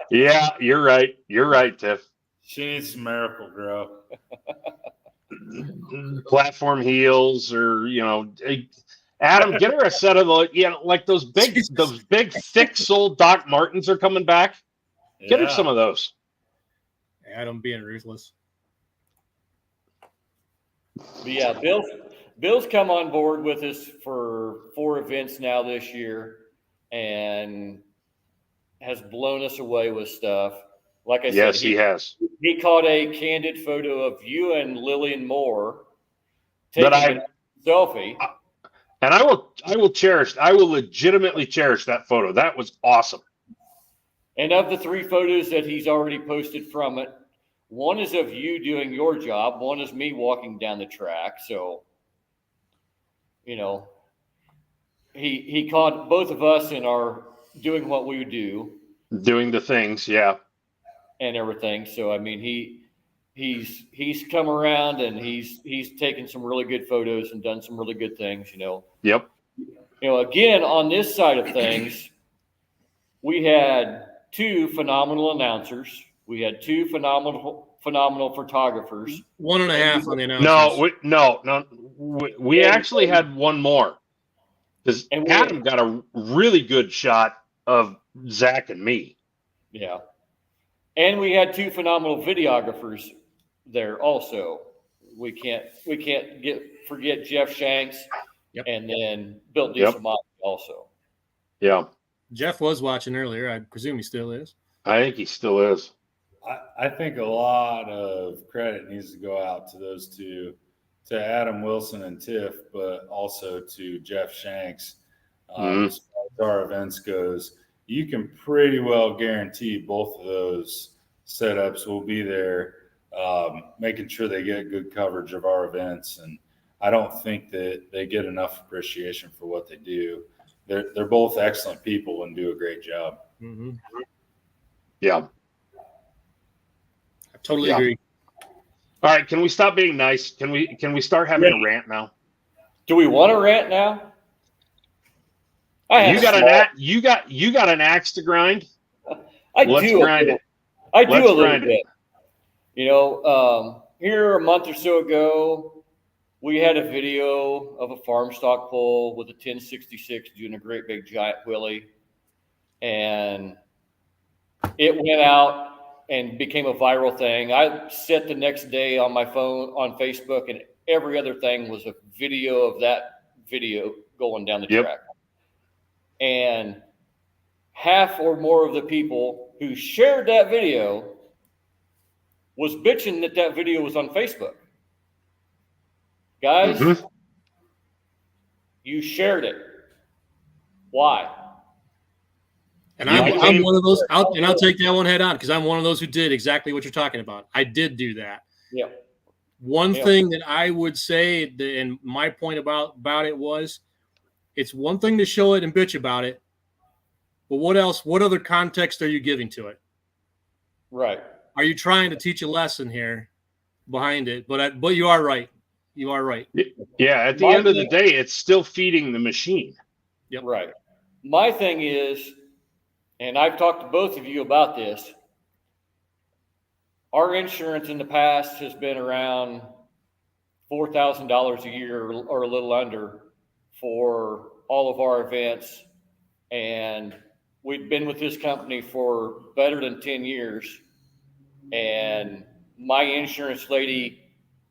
Yeah, you're right. You're right, Tiff. She needs some Miracle Grow. Platform heels, or Adam, get her a set of like those big thick-soled Doc Martens are coming back. Get her some of those. Adam being ruthless. But yeah, Bill's come on board with us for 4 events now this year, and has blown us away with stuff. Like I said, yes, he has. He caught a candid photo of you and Lillian Moore taking a selfie. And I will legitimately cherish that photo. That was awesome. And of the 3 photos that he's already posted from it, one is of you doing your job. One is me walking down the track. So, he caught both of us in our doing what we do. Doing the things, yeah. And everything. So, I mean, he's come around, and he's taken some really good photos and done some really good things, Yep. Again, on this side of things, we had 2 phenomenal announcers. We had 2 phenomenal photographers. 1.5 on the announcers. No. We actually had one more, because Adam got a really good shot of Zach and me. Yeah, and we had 2 phenomenal videographers there also. We can't forget Jeff Shanks, and then Bill DeSamati also. Yeah, Jeff was watching earlier. I presume he still is. I think he still is. I think a lot of credit needs to go out to those 2, to Adam Wilson and Tiff, but also to Jeff Shanks. As far as our events goes, you can pretty well guarantee both of those setups will be there, making sure they get good coverage of our events. And I don't think that they get enough appreciation for what they do. They're both excellent people and do a great job. Mm-hmm. Yeah. I totally agree. All right, can we stop being nice? Can we start having a rant now? Do we want to rant now? You got an axe to grind? Let's grind it. I do a little bit. Here a month or so ago, we had a video of a farm stock pole with a 1066 doing a great big giant wheelie, and it went out and became a viral thing. I set the next day on my phone on Facebook, and every other thing was a video of that video going down the track. And half or more of the people who shared that video was bitching that video was on Facebook. Guys, You shared it. Why? And I'm one of those, I'll take that one head on because I'm one of those who did exactly what you're talking about. I did do that. Yeah. One thing that I would say, and my point about it was, it's one thing to show it and bitch about it, but what else? What other context are you giving to it? Right. Are you trying to teach a lesson here behind it? But you are right. You are right. Yeah. At the end of the day, it's still feeding the machine. Yep. Right. My thing is, and I've talked to both of you about this, our insurance in the past has been around $4,000 a year or a little under for all of our events. And we've been with this company for better than 10 years. And my insurance lady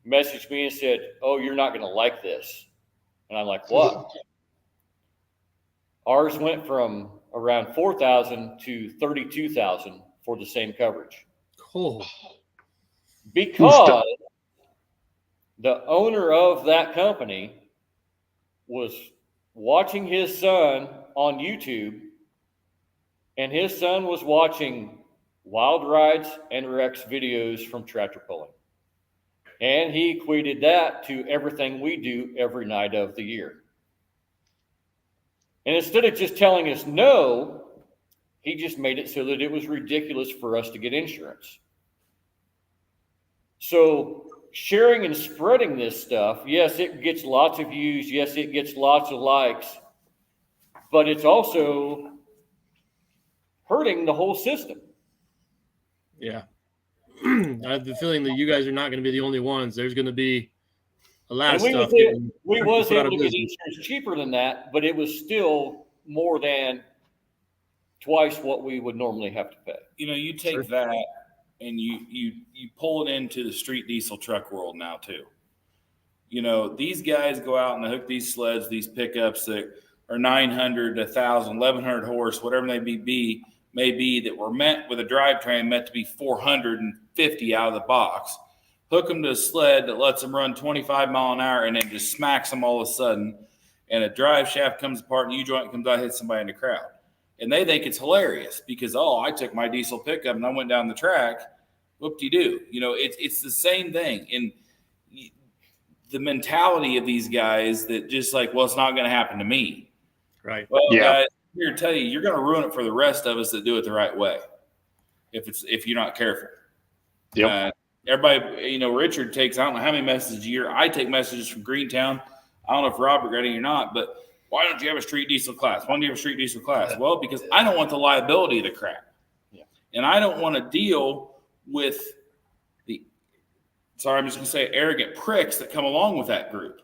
messaged me and said, "Oh, you're not going to like this." And I'm like, "What?" Ours went from around $4,000 to $32,000 for the same coverage. Cool. Because the owner of that company was watching his son on YouTube, and his son was watching Wild Rides and Rex videos from tractor pulling. And he equated that to everything we do every night of the year. And instead of just telling us no, he just made it so that it was ridiculous for us to get insurance. So sharing and spreading this stuff, yes, it gets lots of views. Yes, it gets lots of likes. But it's also hurting the whole system. Yeah. I have the feeling that you guys are not going to be the only ones. There's going to be a lot of stuff. We was able to get insurance cheaper than that, but it was still more than twice what we would normally have to pay. You know, you take that and you pull it into the street diesel truck world now too. You know, these guys go out and they hook these sleds, these pickups that are 900, 1,000, 1,100 horse, whatever they may be, that were meant with a drivetrain meant to be 450 out of the box. Hook them to a sled that lets them run 25 mile an hour and then just smacks them all of a sudden. And a drive shaft comes apart and a U-joint comes out and hits somebody in the crowd. And they think it's hilarious because, oh, I took my diesel pickup and I went down the track. Whoop-de-doo. You know, it's the same thing. And the mentality of these guys that just like, well, it's not going to happen to me. Right. Well, guys, I'm here to tell you, you're going to ruin it for the rest of us that do it the right way if you're not careful. Yep. Everybody, you know, Richard takes, I don't know how many messages a year. I take messages from Greentown. I don't know if Robert got any or not, but why don't you have a street diesel class? Why don't you have a street diesel class? Well, because I don't want the liability of the crap. Yeah. And I don't want to deal with I'm just going to say arrogant pricks that come along with that group.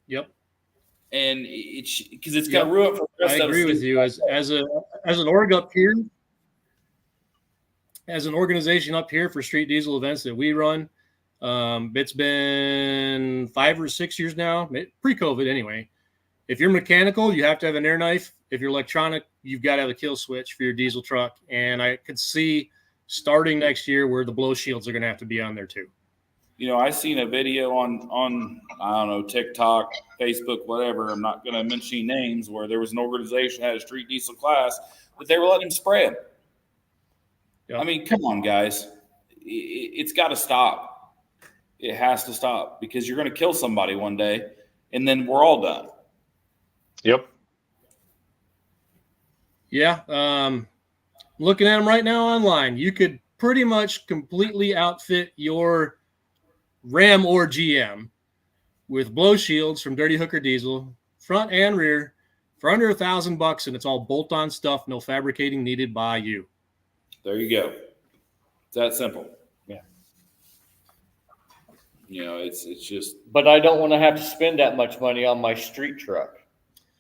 Yep. And it's because it's going to ruin it for the rest of us. I agree with you. As an org up here, as an organization up here for street diesel events that we run, it's been 5 or 6 years now, pre-COVID anyway. If you're mechanical, you have to have an air knife. If you're electronic, you've got to have a kill switch for your diesel truck. And I could see starting next year where the blow shields are going to have to be on there too. You know, I seen a video on I don't know, TikTok, Facebook, whatever. I'm not going to mention any names, where there was an organization that had a street diesel class, but they were letting them spray them. Yep. I mean, come on, guys. It's got to stop. It has to stop because you're going to kill somebody one day, and then we're all done. Yep. Yeah. Looking at them right now online, you could pretty much completely outfit your Ram or GM with blow shields from Dirty Hooker Diesel, front and rear, for under $1,000, and it's all bolt-on stuff, no fabricating needed by you. There you go. It's that simple. Yeah. You know, it's just. But I don't want to have to spend that much money on my street truck.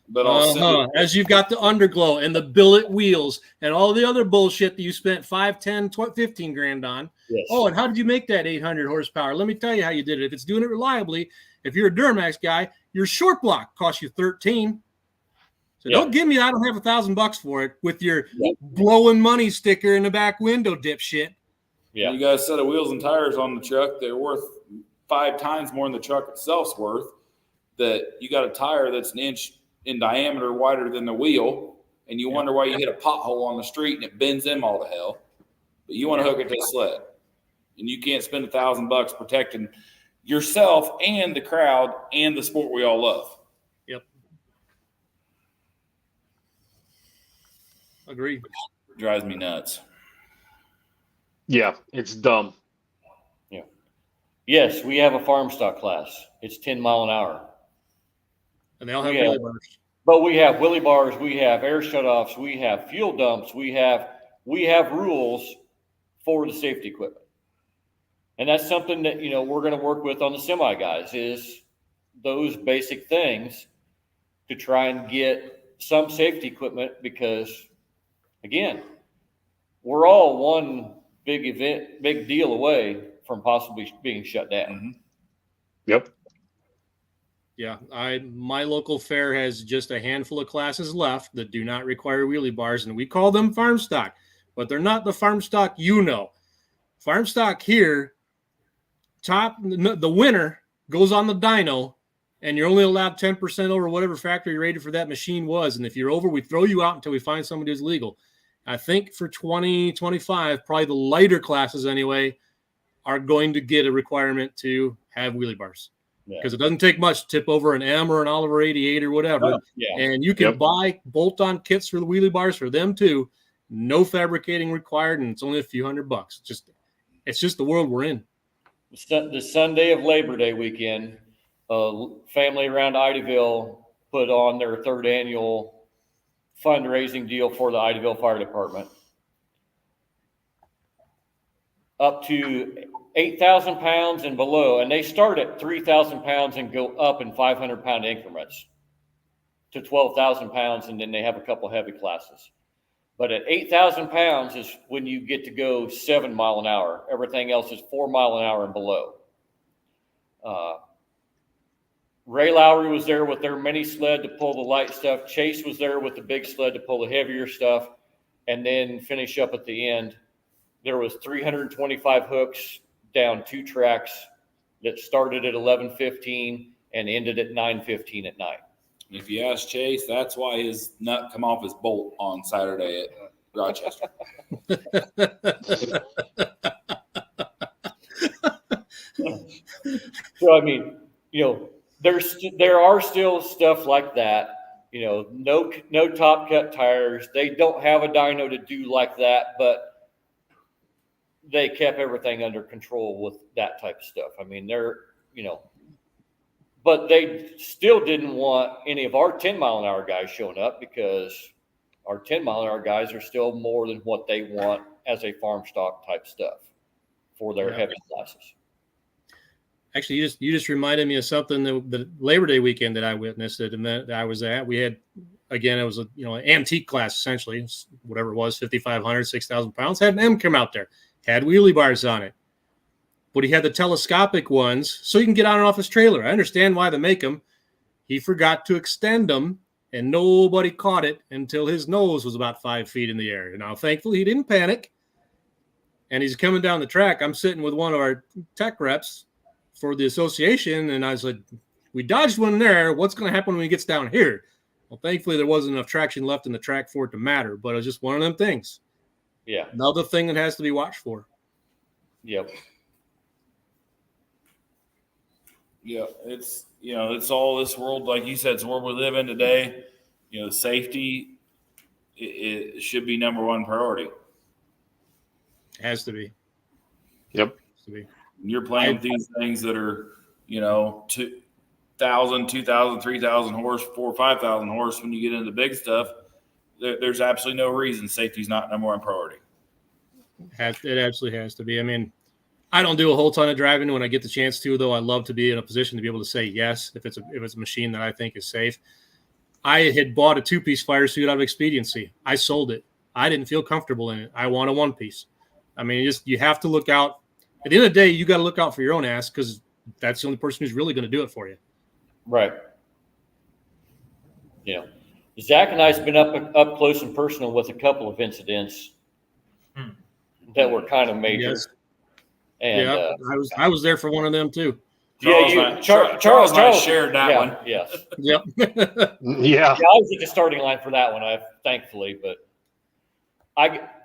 But also, as you've got the underglow and the billet wheels and all the other bullshit that you spent 5, 10, 12, 15 grand on. Yes. Oh, and how did you make that 800 horsepower? Let me tell you how you did it. If it's doing it reliably, if you're a Duramax guy, your short block costs you 13. So don't give me, I don't have $1,000 for it with your blowing money sticker in the back window, dipshit. Yeah. You got a set of wheels and tires on the truck. They're worth 5 times more than the truck itself's worth. That you got a tire that's an inch in diameter wider than the wheel, and you wonder why you hit a pothole on the street and it bends them all to hell. But you want to hook it to a sled, and you can't spend $1,000 protecting yourself and the crowd and the sport we all love. Yep. Agreed. Drives me nuts. Yeah, it's dumb. Yeah. Yes, we have a farm stock class. It's 10 mile an hour. And they all have wheelie bars. But we have wheelie bars, we have air shutoffs, we have fuel dumps, we have rules for the safety equipment. And that's something that, we're going to work with on the semi guys, is those basic things to try and get some safety equipment, because again, we're all one big deal away from possibly being shut down. Mm-hmm. Yep. Yeah, my local fair has just a handful of classes left that do not require wheelie bars, and we call them farm stock, but they're not the farm stock Farm stock here, the winner goes on the dyno, and you're only allowed 10% over whatever factory rated for that machine was, and if you're over, we throw you out until we find somebody who's legal. I think for 2025, probably the lighter classes anyway, are going to get a requirement to have wheelie bars. Because it doesn't take much to tip over an M or an Oliver 88 or whatever. And you can buy bolt-on kits for the wheelie bars for them too. No fabricating required, and it's only a few $100. It's just the world we're in. The Sunday of Labor Day weekend, family around Idaville put on their 3rd annual fundraising deal for the Idaville Fire Department. Up to 8,000 pounds and below, and they start at 3,000 pounds and go up in 500-pound increments to 12,000 pounds, and then they have a couple heavy classes. But at 8,000 pounds is when you get to go 7 mile an hour. Everything else is 4 mile an hour and below. Ray Lowry was there with their mini sled to pull the light stuff. Chase was there with the big sled to pull the heavier stuff, and then finish up at the end. There was 325 hooks down 2 tracks that started at 11:15 and ended at 9:15 at night. If you ask Chase, that's why his nut come off his bolt on Saturday at Rochester. So, I mean, there are still stuff like that. No top cut tires. They don't have a dyno to do like that, but they kept everything under control with that type of stuff. I mean, but they still didn't want any of our 10 mile an hour guys showing up, because our 10 mile an hour guys are still more than what they want as a farm stock type stuff for their heavy classes. Actually, you just reminded me of something the Labor Day weekend that I witnessed at an event that I was at. We had, again, it was an antique class, essentially, whatever it was, 5,500, 6,000 pounds, had an M come out there. Had wheelie bars on it, but he had the telescopic ones so he can get on and off his trailer. I understand why they make them. He forgot to extend them, and nobody caught it until his nose was about 5 feet in the air. Now, thankfully, he didn't panic, and he's coming down the track. I'm sitting with one of our tech reps for the association, and I said, we dodged one there. What's going to happen when he gets down here? Well, thankfully, there wasn't enough traction left in the track for it to matter, but it was just one of them things. Yeah. Another thing that has to be watched for. Yep. Yeah, it's all this world, like you said, it's the world we live in today. Safety, it should be number one priority. It has to be. Yep. Has to be. You're playing with these things that are, 2,000, 2,000, 3,000 horse, 4,000 or 5,000 horse. When you get into the big stuff, there's absolutely no reason safety's not number one priority. It absolutely has to be. I mean, I don't do a whole ton of driving. When I get the chance to, though, I love to be in a position to be able to say yes if it's a machine that I think is safe. I had bought a 2-piece fire suit out of expediency. I sold it. I didn't feel comfortable in it. I want a 1-piece. I mean, you have to look out. At the end of the day, you got to look out for your own ass, because that's the only person who's really going to do it for you. Right. Zach and I's been up close and personal with a couple of incidents that were kind of major. Yes. And I was there for one of them too. Charles and I shared that one. Yes. Yep. Yeah. I was at the starting line for that one, thankfully, but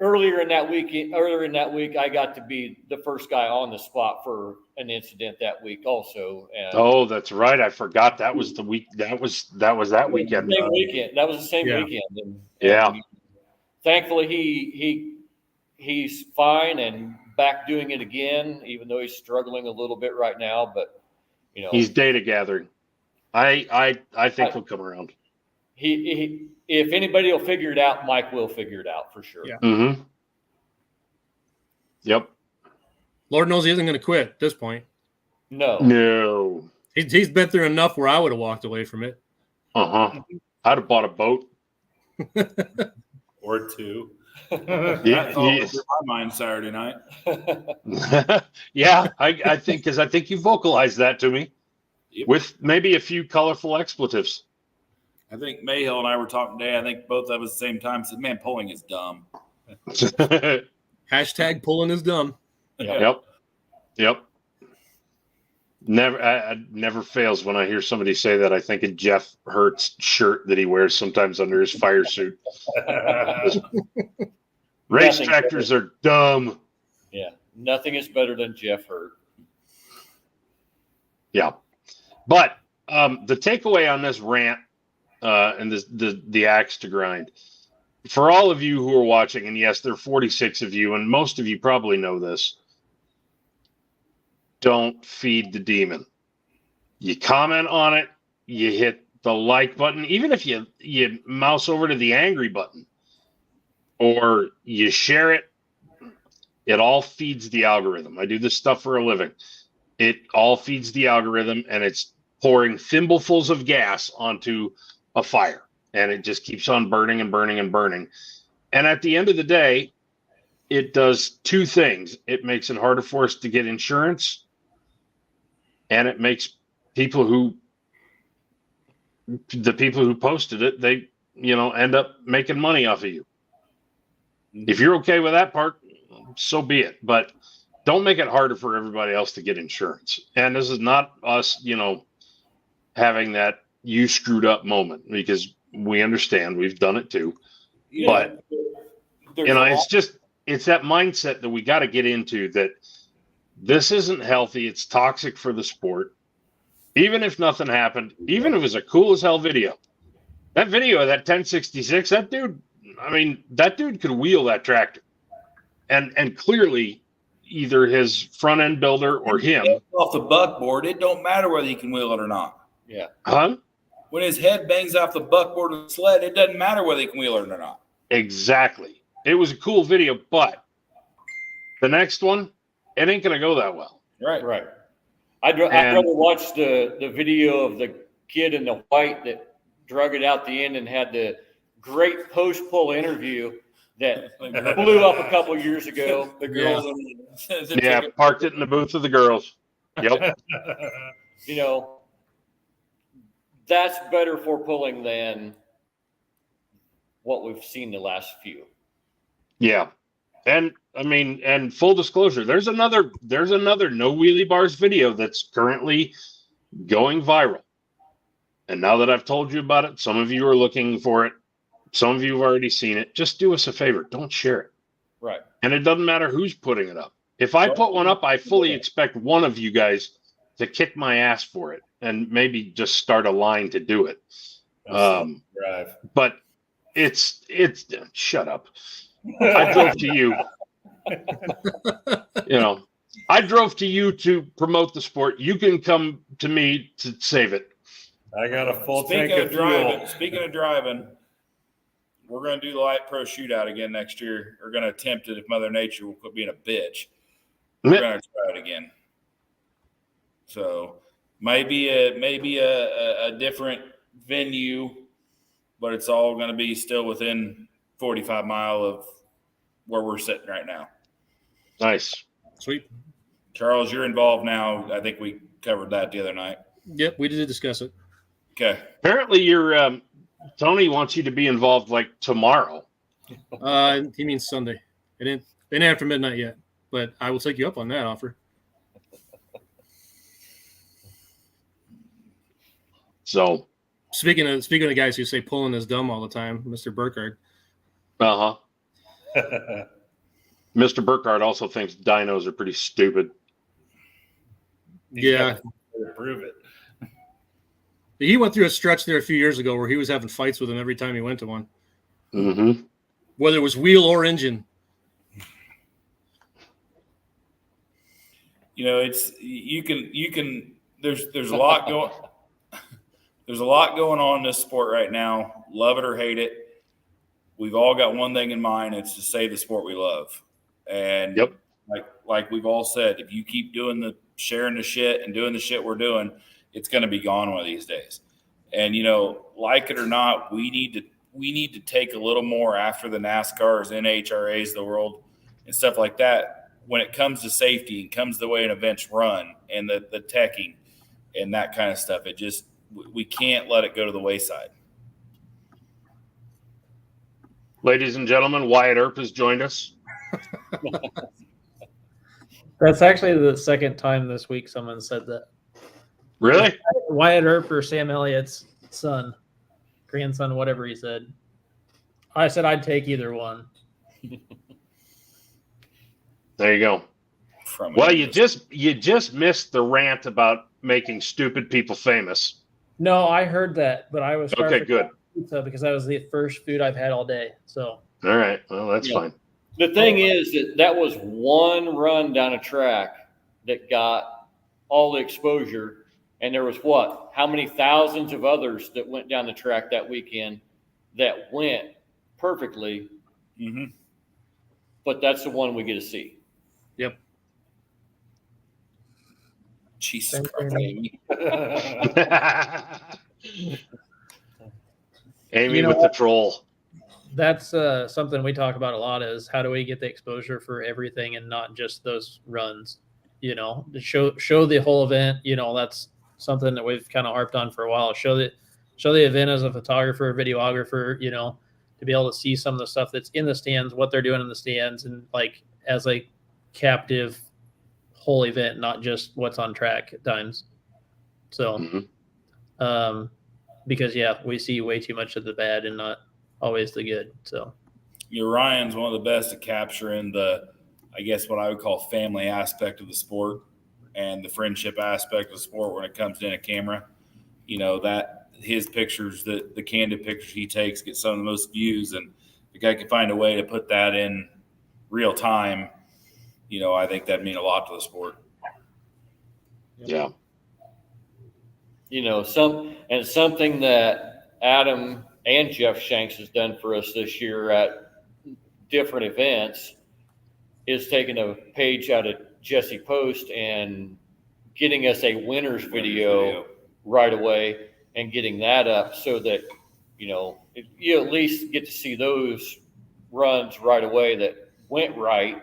earlier in that week, I got to be the first guy on the spot for an incident that week also. And Oh, that's right. I forgot that was the week. That was that weekend. Same weekend. That was the same weekend. And thankfully, he's fine and back doing it again, even though he's struggling a little bit right now. But he's data gathering. I think he'll come around. He if anybody will figure it out, Mike will figure it out for sure. Yeah. Mm-hmm. Yep. Lord knows he isn't going to quit at this point. No. He's been through enough where I would have walked away from it. I'd have bought a boat or two. That thought through my mind Saturday night. Yeah, I think because I think you vocalized that to me with maybe a few colorful expletives. I think Mayhill and I were talking today. I think both of us at the same time said, "Man, pulling is dumb." Hashtag pulling is dumb. Yep. Never fails when I hear somebody say that. I think of Jeff Hurt's shirt that he wears sometimes under his fire suit. Race tractors are dumb. Yeah, nothing is better than Jeff Hurt. Yeah, but the takeaway on this rant and the axe to grind for all of you who are watching, and yes, there are 46 of you, and most of you probably know this. Don't feed the demon. You comment on it, you hit the like button, even if you mouse over to the angry button or you share it, it all feeds the algorithm. I do this stuff for a living. It all feeds the algorithm, and it's pouring thimblefuls of gas onto a fire, and it just keeps on burning and burning and burning. And at the end of the day, it does two things. It makes it harder for us to get insurance, and it makes the people who posted it, they end up making money off of you. If you're okay with that part, so be it. But don't make it harder for everybody else to get insurance. And this is not us, having that you screwed up moment, because we understand, we've done it too. Yeah. But it's that mindset that we got to get into, that this isn't healthy. It's toxic for the sport. Even if nothing happened, even if it was a cool as hell video, that video of that 1066, that dude could wheel that tractor, and clearly either his front end builder or him off the buckboard. It don't matter whether he can wheel it or not. Yeah. Huh? When his head bangs off the buckboard of the sled, it doesn't matter whether he can wheel it or not. Exactly. It was a cool video, but the next one, it ain't gonna go that well. Right. I'd rather watch the video of the kid in the white that drug it out the end and had the great post-pull interview that blew up a couple years ago. The girls, parked it in the booth of the girls. Yep. That's better for pulling than what we've seen the last few. Yeah. And full disclosure, there's another no wheelie bars video that's currently going viral. And now that I've told you about it, some of you are looking for it. Some of you have already seen it. Just do us a favor. Don't share it. Right. And it doesn't matter who's putting it up. If I put one up, I fully expect one of you guys to kick my ass for it and maybe just start a line to do it. But it's shut up. I drove to you. I drove to you to promote the sport. You can come to me to save it. I got a full tank of fuel. Speaking of driving, we're going to do the Light Pro Shootout again next year. We're going to attempt it if Mother Nature will quit being a bitch. We're going to try it again. So maybe a different venue, but it's all going to be still within 45 mile of where we're sitting right now. Nice. Sweet. Charles, you're involved now. I think we covered that the other night. Yep, we did discuss it. Okay. Apparently your Tony wants you to be involved like tomorrow. He means Sunday. It ain't after midnight yet, but I will take you up on that offer. So speaking of guys who say pulling is dumb all the time, Mr. Burkhardt. Mr. Burkhardt also thinks dinos are pretty stupid. Yeah. Prove it. He went through a stretch there a few years ago where he was having fights with them every time he went to one. Mm-hmm. Whether it was wheel or engine. You know, it's you can there's a lot going there's a lot going on in this sport right now. Love it or hate it. We've all got one thing in mind, it's to save the sport we love. And yep. like we've all said, if you keep doing the sharing the shit and doing the shit we're doing, it's going to be gone one of these days. And, you know, like it or not, we need to take a little more after the NASCARs, NHRAs of the world and stuff like that when it comes to safety and comes the way an event's run and the teching and that kind of stuff. It just, we can't let it go to the wayside. Ladies and gentlemen, Wyatt Earp has joined us. That's actually the second time this week someone said that. Really? Wyatt Earp or Sam Elliott's son, grandson, whatever he said. I said I'd take either one. There you go. Well, you just missed the rant about making stupid people famous. No, I heard that, but I was okay. Good. Pizza because that was the first food I've had all day. So. All right. Well, that's fine. The thing is that was one run down a track that got all the exposure. And there was how many thousands of others that went down the track that weekend that went perfectly. Mm-hmm. But that's the one we get to see. Yep. Jesus Christ, Amy. Amy with the troll. That's something we talk about a lot is how do we get the exposure for everything and not just those runs, you know, to show the whole event. You know, that's something that we've kind of harped on for a while. Show the event as a photographer, videographer, you know, to be able to see some of the stuff that's in the stands, what they're doing in the stands, and like as a captive whole event, not just what's on track at times. So, because we see way too much of the bad and not always the good. So, Ryan's one of the best at capturing I guess what I would call family aspect of the sport and the friendship aspect of the sport when it comes in a camera. You know, that his pictures, the candid pictures he takes get some of the most views, and the guy can find a way to put that in real time. You know, I think that'd mean a lot to the sport. Yeah. You know, something that Adam and Jeff Shanks has done for us this year at different events is taking a page out of Jesse Post and getting us a winner's video right away and getting that up so that, you know, you at least get to see those runs right away that went right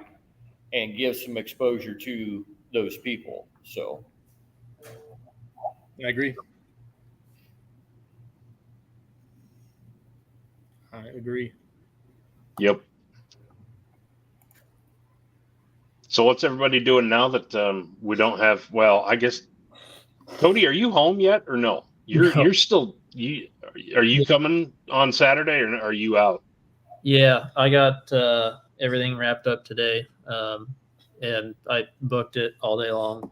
and give some exposure to those people. So I agree. Yep. So what's everybody doing now that we don't have? Well, I guess Cody, are you home yet or no? You're still are you coming on Saturday or are you out? Yeah, I got everything wrapped up today, and I booked it all day long.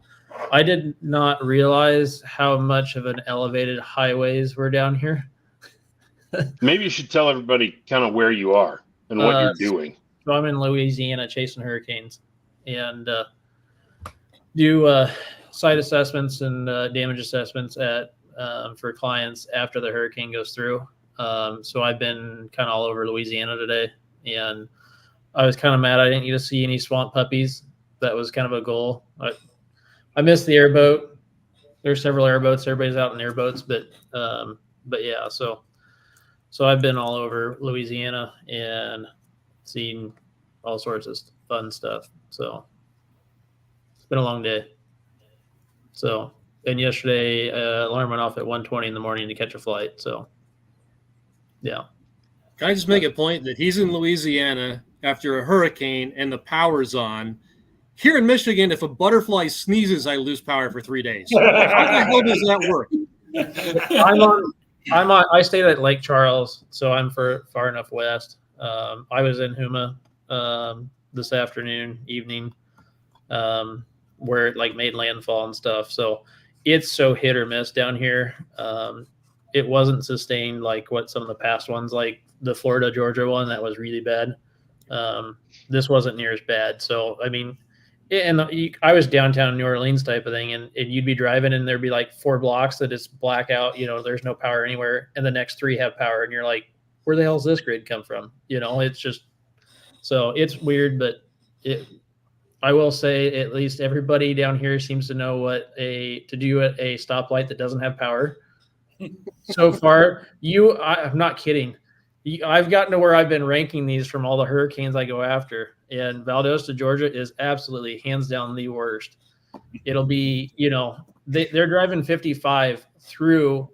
I did not realize how much of an elevated highways were down here. Maybe you should tell everybody kind of where you are and what you're doing. So I'm in Louisiana chasing hurricanes and do site assessments and damage assessments for clients after the hurricane goes through. So I've been kind of all over Louisiana today, and I was kind of mad I didn't get to see any swamp puppies. That was kind of a goal. I missed the airboat. There's several airboats. Everybody's out in airboats, but yeah, so I've been all over Louisiana and seen all sorts of fun stuff. So it's been a long day. So, and yesterday, alarm went off at 1:20 in the morning to catch a flight. So, yeah. Can I just make a point that he's in Louisiana after a hurricane and the power's on? Here in Michigan, if a butterfly sneezes, I lose power for 3 days. How the hell does that work? I stayed at Lake Charles, so I'm far enough west. I was in Huma this evening, where it like made landfall and stuff. So it's so hit or miss down here. It wasn't sustained like what some of the past ones, like the Florida Georgia one, that was really bad. This wasn't near as bad. So I mean, I was downtown New Orleans type of thing, and you'd be driving and there'd be like 4 blocks that it's blackout, there's no power anywhere, and the next 3 have power, and you're like, where the hell's this grid come from? It's just, so it's weird, but I will say at least everybody down here seems to know what to do at a stoplight that doesn't have power. So far, I'm not kidding. I've gotten to where I've been ranking these from all the hurricanes I go after, and Valdosta, Georgia is absolutely hands down the worst. It'll be, they're driving 55 through,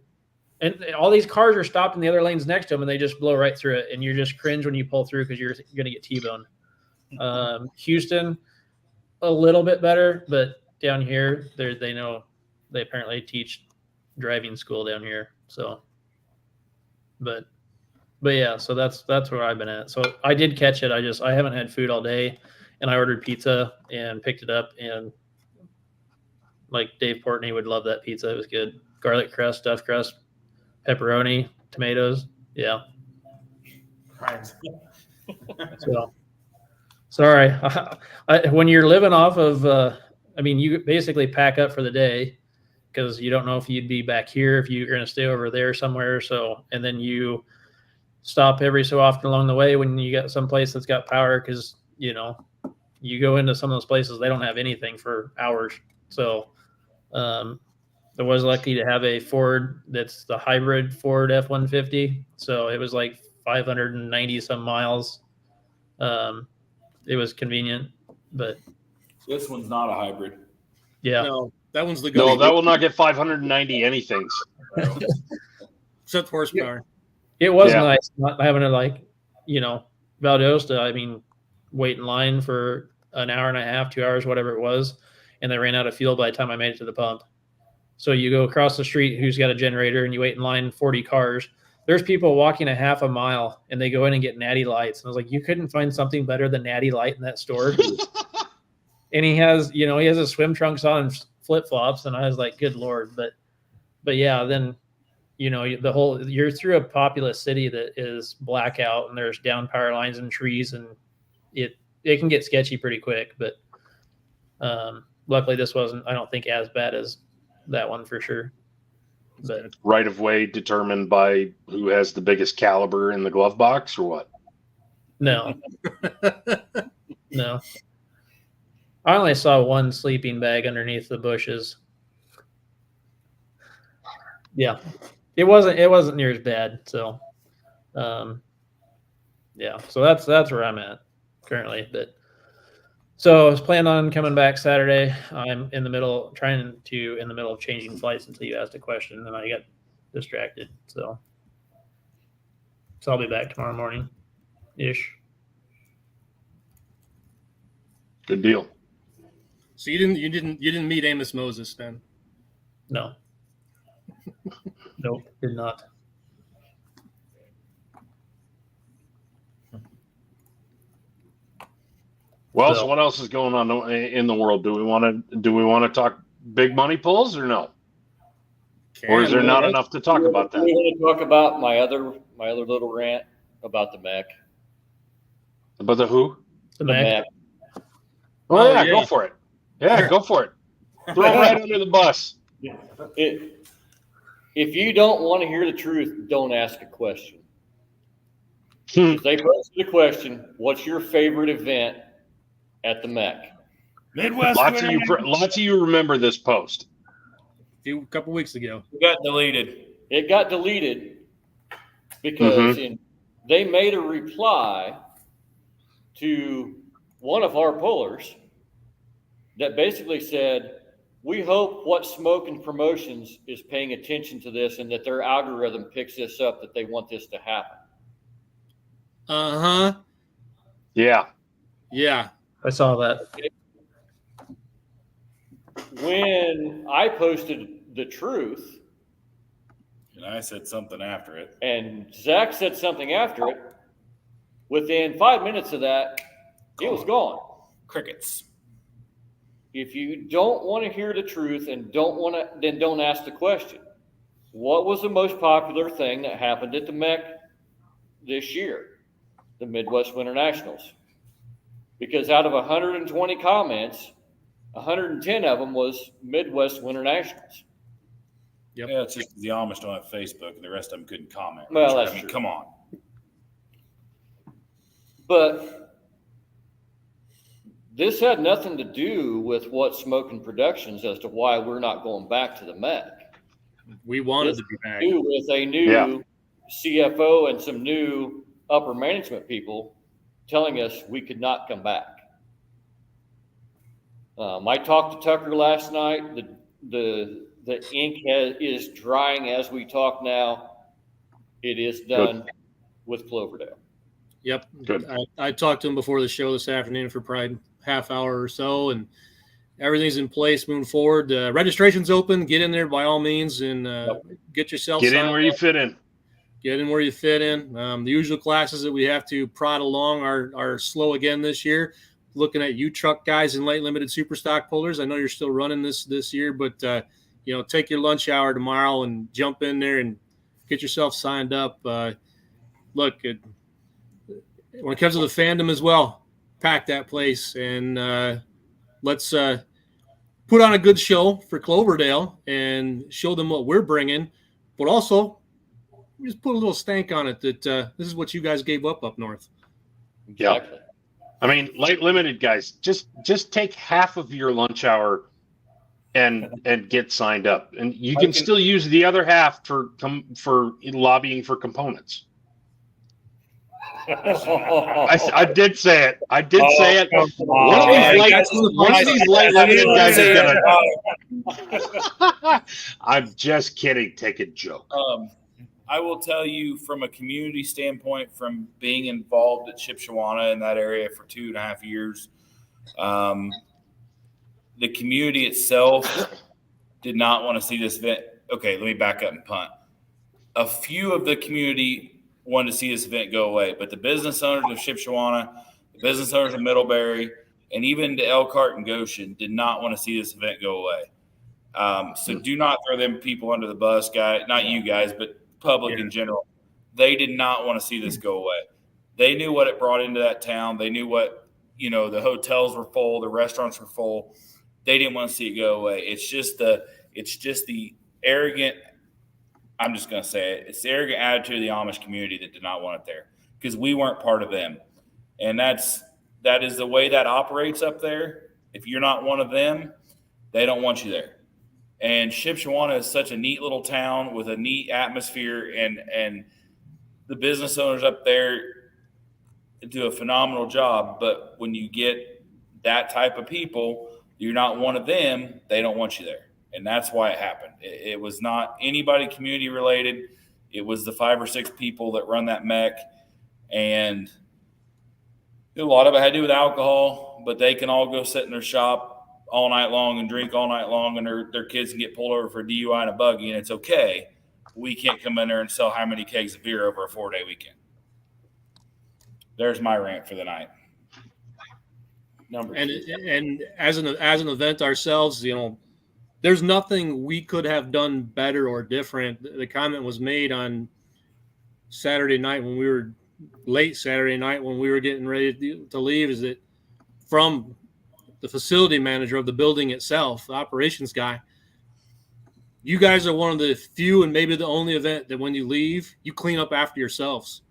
and all these cars are stopped in the other lanes next to them, and they just blow right through it, and you just cringe when you pull through because you're going to get T-boned. Houston, a little bit better, but down here, they apparently teach driving school down here. So, but yeah, so that's where I've been at. So I did catch it. I haven't had food all day, and I ordered pizza and picked it up, and like Dave Portney would love that pizza. It was good. Garlic crust, stuffed crust, pepperoni, tomatoes. Yeah. So sorry. When you're living off of, you basically pack up for the day because you don't know if you'd be back here, if you're going to stay over there somewhere. So, and then you stop every so often along the way when you get some place that's got power, because you go into some of those places, they don't have anything for hours. So I was lucky to have a Ford that's the hybrid Ford F-150. So it was like 590 some miles. It was convenient, but this one's not a hybrid. Yeah, No, that one's the No, that will not get 590 anything. Except horsepower. it was nice not having to Valdosta. Wait in line for an hour and a half, 2 hours, whatever it was, and they ran out of fuel by the time I made it to the pump. So you go across the street, who's got a generator, and you wait in line 40 cars. There's people walking a half a mile, and they go in and get Natty Lights. And I was like, you couldn't find something better than Natty Light in that store? And he has his swim trunks on and flip flops, and I was like, good Lord. But yeah, then you're through a populous city that is blackout, and there's down power lines and trees, and it can get sketchy pretty quick. But luckily, this wasn't, I don't think, as bad as that one for sure. But right of way determined by who has the biggest caliber in the glove box, or what? No. No. I only saw one sleeping bag underneath the bushes. Yeah. It wasn't near as bad. So yeah. So that's where I'm at currently. But so I was planning on coming back Saturday. I'm in the middle of changing flights until you asked a question, and I got distracted. So I'll be back tomorrow morning ish. Good deal. So you didn't meet Amos Moses then? No. Nope, did not. Well, so what else is going on in the world? Do we want to talk big money pulls or no? Or is there not enough to talk about that? We want to talk about my other little rant about the MEC. About the who? The MEC. Oh yeah, go for it. Yeah, go for it. Throw it right under the bus. If you don't want to hear the truth, don't ask a question. If they posted a question, what's your favorite event at the MEC? Midwest. Lots of you remember this post. A couple weeks ago. It got deleted. It got deleted because they made a reply to one of our pullers that basically said, we hope What Smoke and Promotions is paying attention to this and that their algorithm picks this up, that they want this to happen. Uh-huh. Yeah. Yeah. I saw that. When I posted the truth, And I said something after it. And Zach said something after it. Within 5 minutes of that, it was gone. Crickets. If you don't want to hear the truth and then don't ask the question. What was the most popular thing that happened at the MEC this year? The Midwest Winter Nationals. Because out of 120 comments, 110 of them was Midwest Winter Nationals. Yep. Yeah, it's just the Amish don't have Facebook, and the rest of them couldn't comment. Well, that's true. Come on. But this had nothing to do with what Smoking Productions as to why we're not going back to the MEC. We wanted to be back. Do with a new CFO and some new upper management people telling us we could not come back. I talked to Tucker last night. The ink is drying as we talk now. It is done with Cloverdale. Yep. I talked to him before the show this afternoon for probably half hour or so, and everything's in place moving forward. Registration's open. Get in there by all means and get yourself Get in signed where you up. fit in. Get in where you fit in. The usual classes that we have to prod along are slow again this year. Looking at you truck guys and light limited super stock pullers. I know you're still running this year, but take your lunch hour tomorrow and jump in there and get yourself signed up. Look, when it comes to the fandom as well, pack that place and let's put on a good show for Cloverdale and show them what we're bringing, but also just put a little stank on it that this is what you guys gave up north. Exactly. Yeah. I mean, light limited guys, just take half of your lunch hour and get signed up, and you can still use the other half for lobbying for components. I did say it. I did say it. One of these light limited guys is gonna. I'm just kidding. Take a joke. I will tell you from a community standpoint, from being involved at Shipshewana in that area for 2.5 years, the community itself did not want to see this event. Okay, let me back up and punt. A few of the community wanted to see this event go away, but the business owners of Shipshewana, the business owners of Middlebury, and even the Elkhart and Goshen did not want to see this event go away. So do not throw them people under the bus, guys. Not you guys, but public in general. They did not want to see this go away. They knew what it brought into that town. They knew what, the hotels were full, the restaurants were full. They didn't want to see it go away. It's just the arrogant, I'm just going to say it. It's the arrogant attitude of the Amish community that did not want it there because we weren't part of them. And that is the way that operates up there. If you're not one of them, they don't want you there. And Shipshewana is such a neat little town with a neat atmosphere, and the business owners up there do a phenomenal job. But when you get that type of people, you're not one of them, they don't want you there. And that's why it happened. It was not anybody community related. It was the 5 or 6 people that run that MEC. And a lot of it had to do with alcohol, but they can all go sit in their shop all night long and drink all night long, and their kids can get pulled over for DUI and a buggy, and it's okay. We can't come in there and sell how many kegs of beer over a 4-day weekend. There's my rant for the night. And as an event ourselves, there's nothing we could have done better or different. The comment was made on Saturday night when we were late Saturday night when we were getting ready to leave, is that from the facility manager of the building itself, the operations guy, you guys are one of the few and maybe the only event that when you leave, you clean up after yourselves.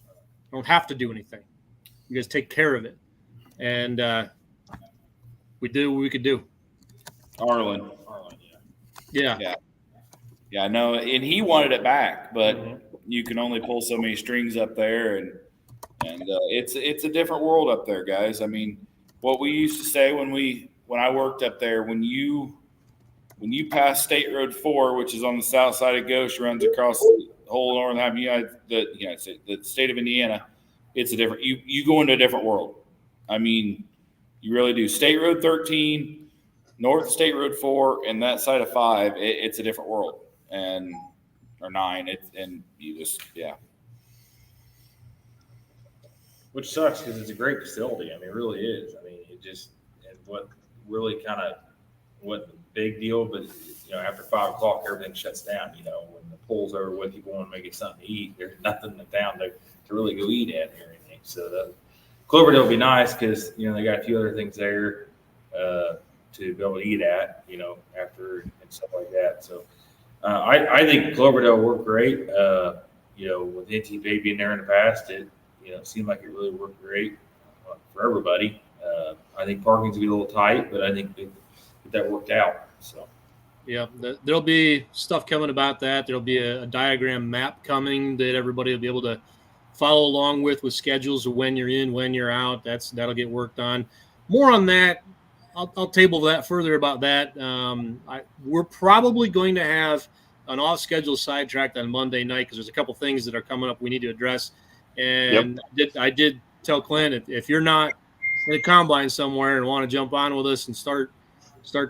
You don't have to do anything. You guys take care of it. And we did what we could do. Arlen. Yeah. Yeah, I know. And he wanted it back, but you can only pull so many strings up there. And it's a different world up there, guys. I mean, what we used to say when I worked up there, when you pass State Road 4, which is on the south side of Goshen, runs across the whole northern half of the state of Indiana, it's a different. You go into a different world. I mean, you really do. State Road 13, north of State Road 4, and that side of 5, it's a different world. And or 9. And you just, yeah. Which sucks because it's a great facility. I mean, it really is. I mean, it just, and what really kind of, what the big deal, but after 5 o'clock, everything shuts down. When the pool's over with, people want to make it something to eat. There's nothing in town to really go eat at or anything. So the Cloverdale will be nice because, they got a few other things there to be able to eat at, after and stuff like that. So I think Cloverdale worked great. With NT Baby in there in the past, it seemed like it really worked great for everybody. I think parking's gonna be a little tight, but I think that worked out. So yeah, there'll be stuff coming about that. There'll be a diagram map coming that everybody will be able to follow along with schedules of when you're in, when you're out. That'll get worked on. More on that. I'll table that further about that. We're probably going to have an off-schedule sidetracked on Monday night because there's a couple things that are coming up we need to address. And I did tell Clint, if you're not in a combine somewhere and want to jump on with us and start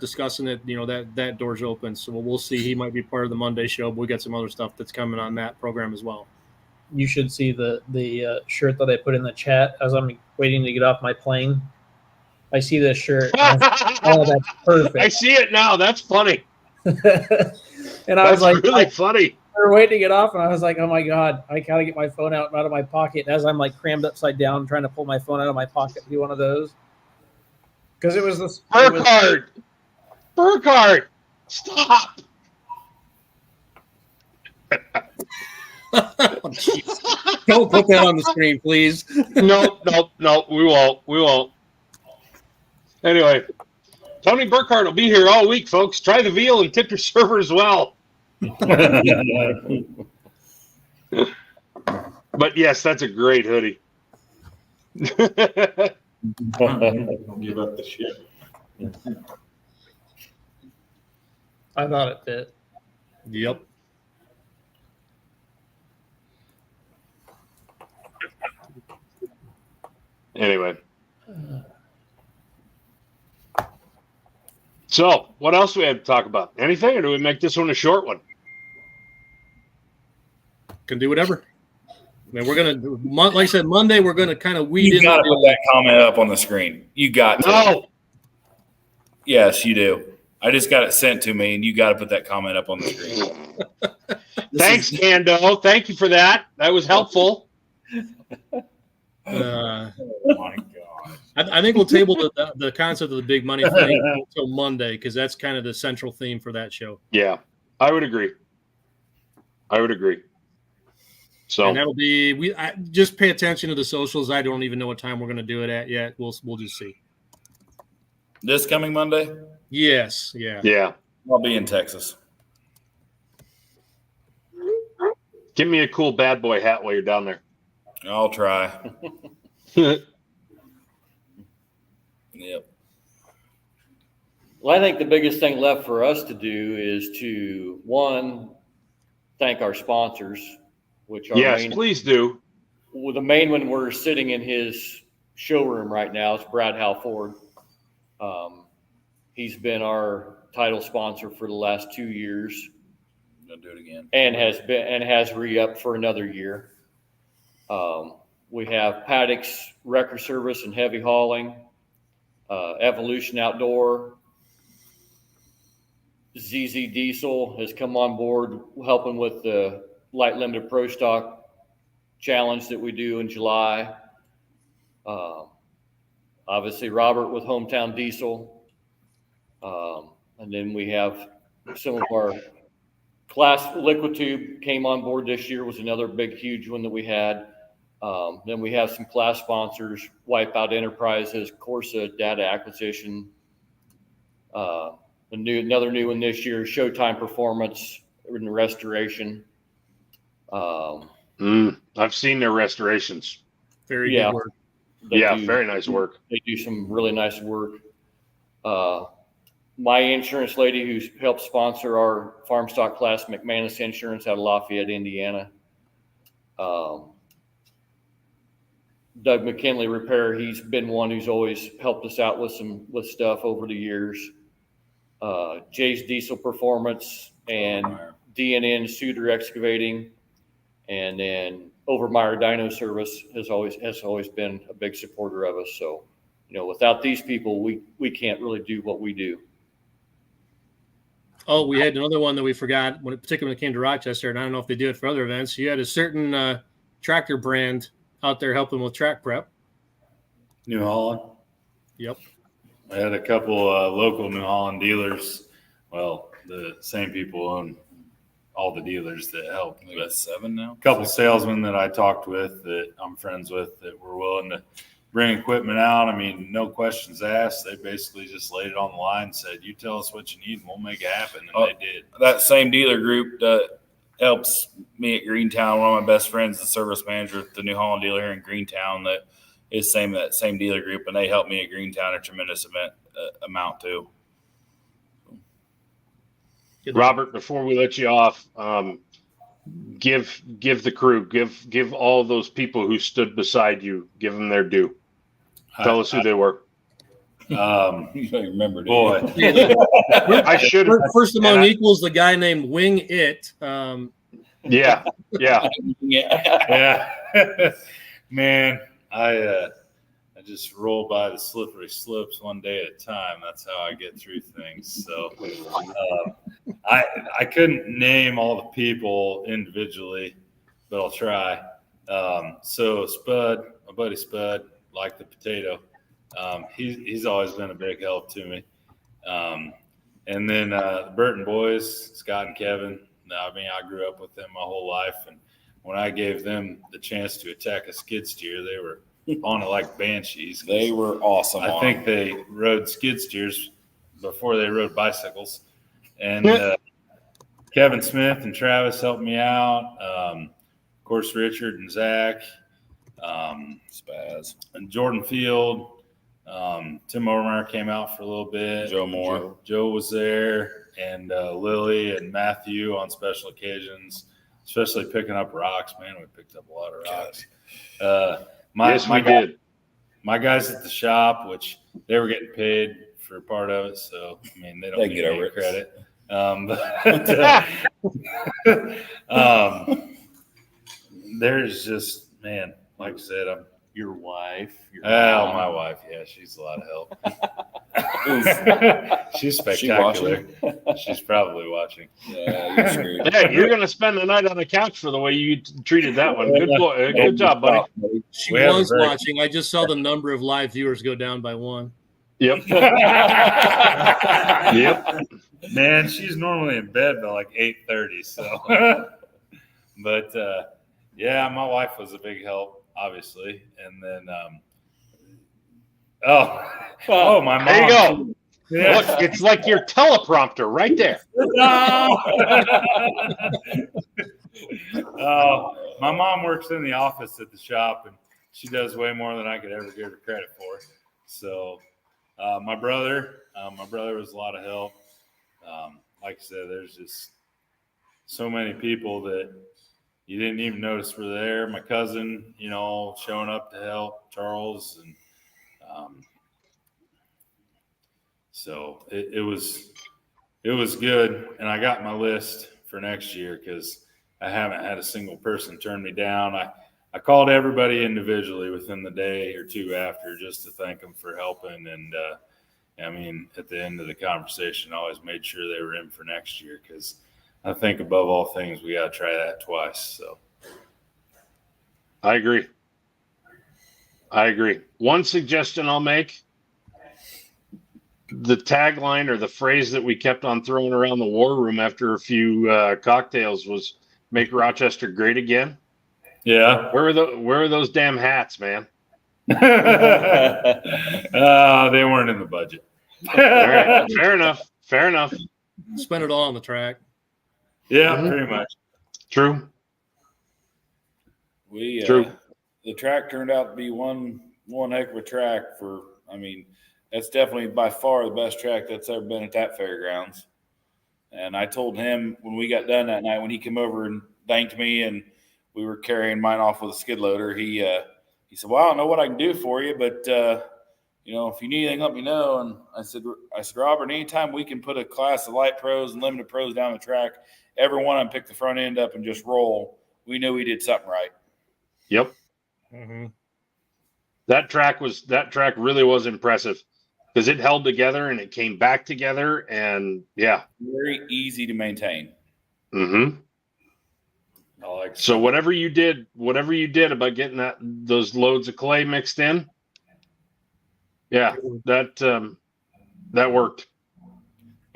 discussing it, that door's open. So we'll see. He might be part of the Monday show, but we got some other stuff that's coming on that program as well. You should see the shirt that I put in the chat as I'm waiting to get off my plane. I see this shirt. Oh, that's perfect. I see it now. That's funny. And I was like, really funny. We were waiting to get off, and I was like, oh my God, I gotta get my phone out of my pocket. And as I'm like crammed upside down, trying to pull my phone out of my pocket to do one of those. Because it was this Burkhardt, stop. Don't put that on the screen, please. No, we won't. Anyway, Tony Burkhardt will be here all week, folks. Try the veal and tip your server as well. But yes, that's a great hoodie. Don't give up the shit. I thought it fit. Yep. Anyway. So, what else do we have to talk about? Anything, or do we make this one a short one? Can do whatever. I mean, we're going to, like I said, Monday, we're going to kind of weed in. You got to put that comment up on the screen. You got to. No. Yes, you do. I just got it sent to me, and you got to put that comment up on the screen. Thanks, Cando. Thank you for that. That was helpful. Oh, my God. I think we'll table the concept of the big money thing until Monday because that's kind of the central theme for that show. Yeah, I would agree. So and that'll be just pay attention to the socials. I don't even know what time we're going to do it at yet. We'll just see. This coming Monday? Yes. Yeah. Yeah. I'll be in Texas. Give me a cool bad boy hat while you're down there. I'll try. Yep. Well, I think the biggest thing left for us to do is to, one, thank our sponsors, which are please do. Well, the main one, we're sitting in his showroom right now, is Brad Halford. He's been our title sponsor for the last 2 years. Gonna do it again. And has re-upped for another year. We have Paddock's Wrecker Service and Heavy Hauling, Evolution Outdoor. ZZ Diesel has come on board helping with the Light Limited Pro Stock Challenge that we do in July. Obviously, Robert with Hometown Diesel. And then we have some of our Class Liquid Tube came on board this year, was another big, huge one that we had. Then we have some class sponsors, Wipeout Enterprises, Corsa Data Acquisition. Another new one this year, Showtime Performance and Restoration. I've seen their restorations. Very good work. Very nice work. They do some really nice work. My insurance lady who's helped sponsor our farm stock class, McManus Insurance out of Lafayette, Indiana. Doug McKinley Repair, he's been one who's always helped us out with stuff over the years. Jay's Diesel Performance and DNN Suter Excavating, and then Overmeyer Dyno Service has always been a big supporter of us. So, without these people, we can't really do what we do. Oh, we had another one that we forgot, particularly when it came to Rochester, and I don't know if they do it for other events. You had a certain tractor brand out there helping with track prep. New Holland. Yep. I had a couple local New Holland dealers. Well, the same people own all the dealers that help. We got 7 now. A couple salesmen that I talked with that I'm friends with that were willing to bring equipment out. I mean, no questions asked. They basically just laid it on the line and said, "You tell us what you need and we'll make it happen." And they did. That same dealer group that helps me at Greentown, one of my best friends, the service manager at the New Holland dealer here in Greentown, that is that same dealer group, and they help me at Greentown a tremendous amount too. Robert, before we let you off, give the crew, give all those people who stood beside you, give them their due. Tell us who they were. You don't remember, boy. I should have. First among equals, the guy named Wing It. Yeah. Man, I just roll by the slippery slopes one day at a time. That's how I get through things. So I couldn't name all the people individually, but I'll try. So Spud, my buddy Spud, like the potato. He's always been a big help to me. And then the Burton boys, Scott and Kevin. I mean, I grew up with them my whole life, and when I gave them the chance to attack a skid steer, they were on it like banshees. They were awesome. I think they rode skid steers before they rode bicycles. And Kevin Smith and Travis helped me out. Of course, Richard and Zach, Spaz, and Jordan Field. Tim Overmeyer came out for a little bit. Joe Moore. Joe was there, and Lily and Matthew on special occasions, especially picking up rocks. Man, we picked up a lot of rocks. We did. My guys at the shop, which they were getting paid for part of it, so I mean they don't get any credit. There's just, man, like I said, I'm Your wife. my wife. Yeah, she's a lot of help. She's spectacular. She's probably watching. Yeah, you're going to spend the night on the couch for the way you treated that one. Good job, buddy. She was watching. I just saw the number of live viewers go down by 1. Yep. Yep. Man, she's normally in bed by like 8:30. So, but yeah, my wife was a big help, obviously, and then my mom. There you go. Yeah. Look, it's like your teleprompter right there. My mom works in the office at the shop, and she does way more than I could ever give her credit for. So, my brother was a lot of help. Like I said, there's just so many people that you didn't even notice were there. My cousin, showing up to help, Charles, and so it was good. And I got my list for next year because I haven't had a single person turn me down. I called everybody individually within the day or two after just to thank them for helping. And I mean, at the end of the conversation, I always made sure they were in for next year because I think above all things, we got to try that twice. So I agree. One suggestion I'll make, the tagline or the phrase that we kept on throwing around the war room after a few cocktails was "Make Rochester Great Again." Yeah. Where are those damn hats, man? They weren't in the budget. All right. Fair enough. Spend it all on the track. Yeah, pretty much. True. True. The track turned out to be one heck of a track that's definitely by far the best track that's ever been at that fairgrounds. And I told him when we got done that night, when he came over and thanked me and we were carrying mine off with a skid loader, he said, "Well, I don't know what I can do for you, but if you need anything, let me know. And I said, Robert, anytime we can put a class of light pros and limited pros down the track, every one of them pick the front end up and just roll, we knew we did something right. Yep. Mm-hmm. That track really was impressive because it held together and it came back together, and yeah, very easy to maintain. Mm-hmm. So whatever you did about getting those loads of clay mixed in, yeah, that worked.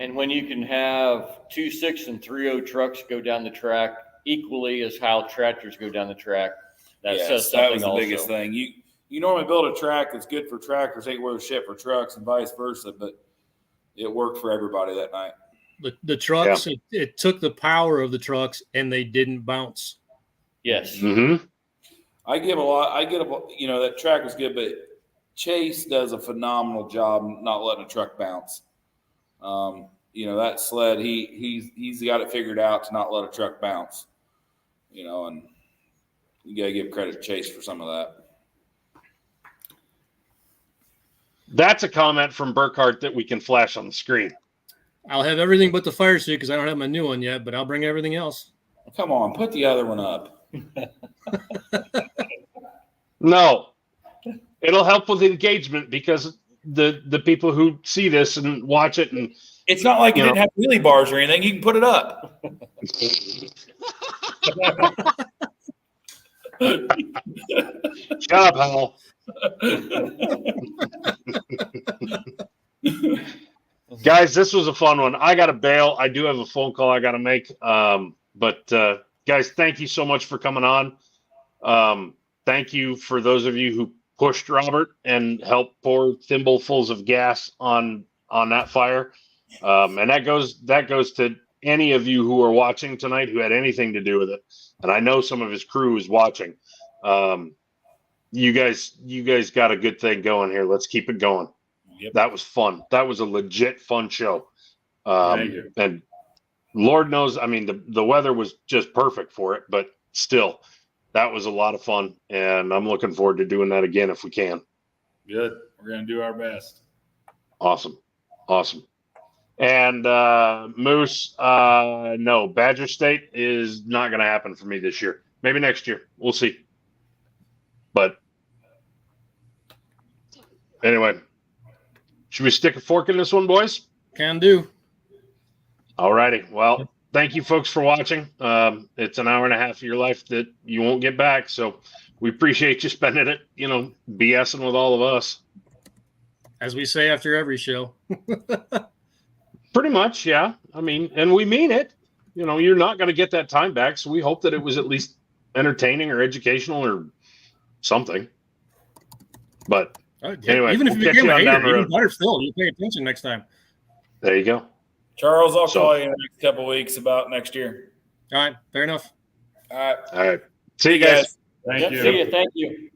And when you can have 2.6 and 3.0 trucks go down the track equally as how tractors go down the track, that says something. That was the also. biggest thing. You normally build a track that's good for tractors, ain't worth shit for trucks, and vice versa. But it worked for everybody that night. The trucks, it took the power of the trucks, and they didn't bounce. Yes. Mm-hmm. I get that track was good, but Chase does a phenomenal job not letting a truck bounce. That sled, he's got it figured out to not let a truck bounce. And you got to give credit to Chase for some of that. That's a comment from Burkhart that we can flash on the screen. I'll have everything but the fire suit because I don't have my new one yet, but I'll bring everything else. Come on, put the other one up. No, it'll help with engagement because the people who see this and watch it, and it's not like you didn't have wheelie bars or anything. You can put it up. Shut up, Howell. Guys, this was a fun one. I got to bail. I do have a phone call I got to make. But guys, thank you so much for coming on. Thank you for those of you who pushed Robert and helped pour thimblefuls of gas on that fire. And that goes to any of you who are watching tonight who had anything to do with it. And I know some of his crew is watching. You guys got a good thing going here. Let's keep it going. Yep. That was fun. That was a legit fun show. Thank you. And Lord knows, I mean, the weather was just perfect for it, but still, that was a lot of fun. And I'm looking forward to doing that again if we can. Good. We're going to do our best. Awesome. And Moose, no, Badger State is not going to happen for me this year. Maybe next year. We'll see. But anyway, should we stick a fork in this one, boys? Can do. All righty. Well, thank you folks for watching. It's an hour and a half of your life that you won't get back. So we appreciate you spending it, BSing with all of us. As we say after every show. Pretty much, yeah. I mean, and we mean it. You're not going to get that time back. So we hope that it was at least entertaining or educational or something. But anyway, even if we'll you became a hater, even better still, you pay attention next time. There you go. Charles, I'll call you in the next couple of weeks about next year. All right, fair enough. All right. See you guys. Thank you. See you. Thank you.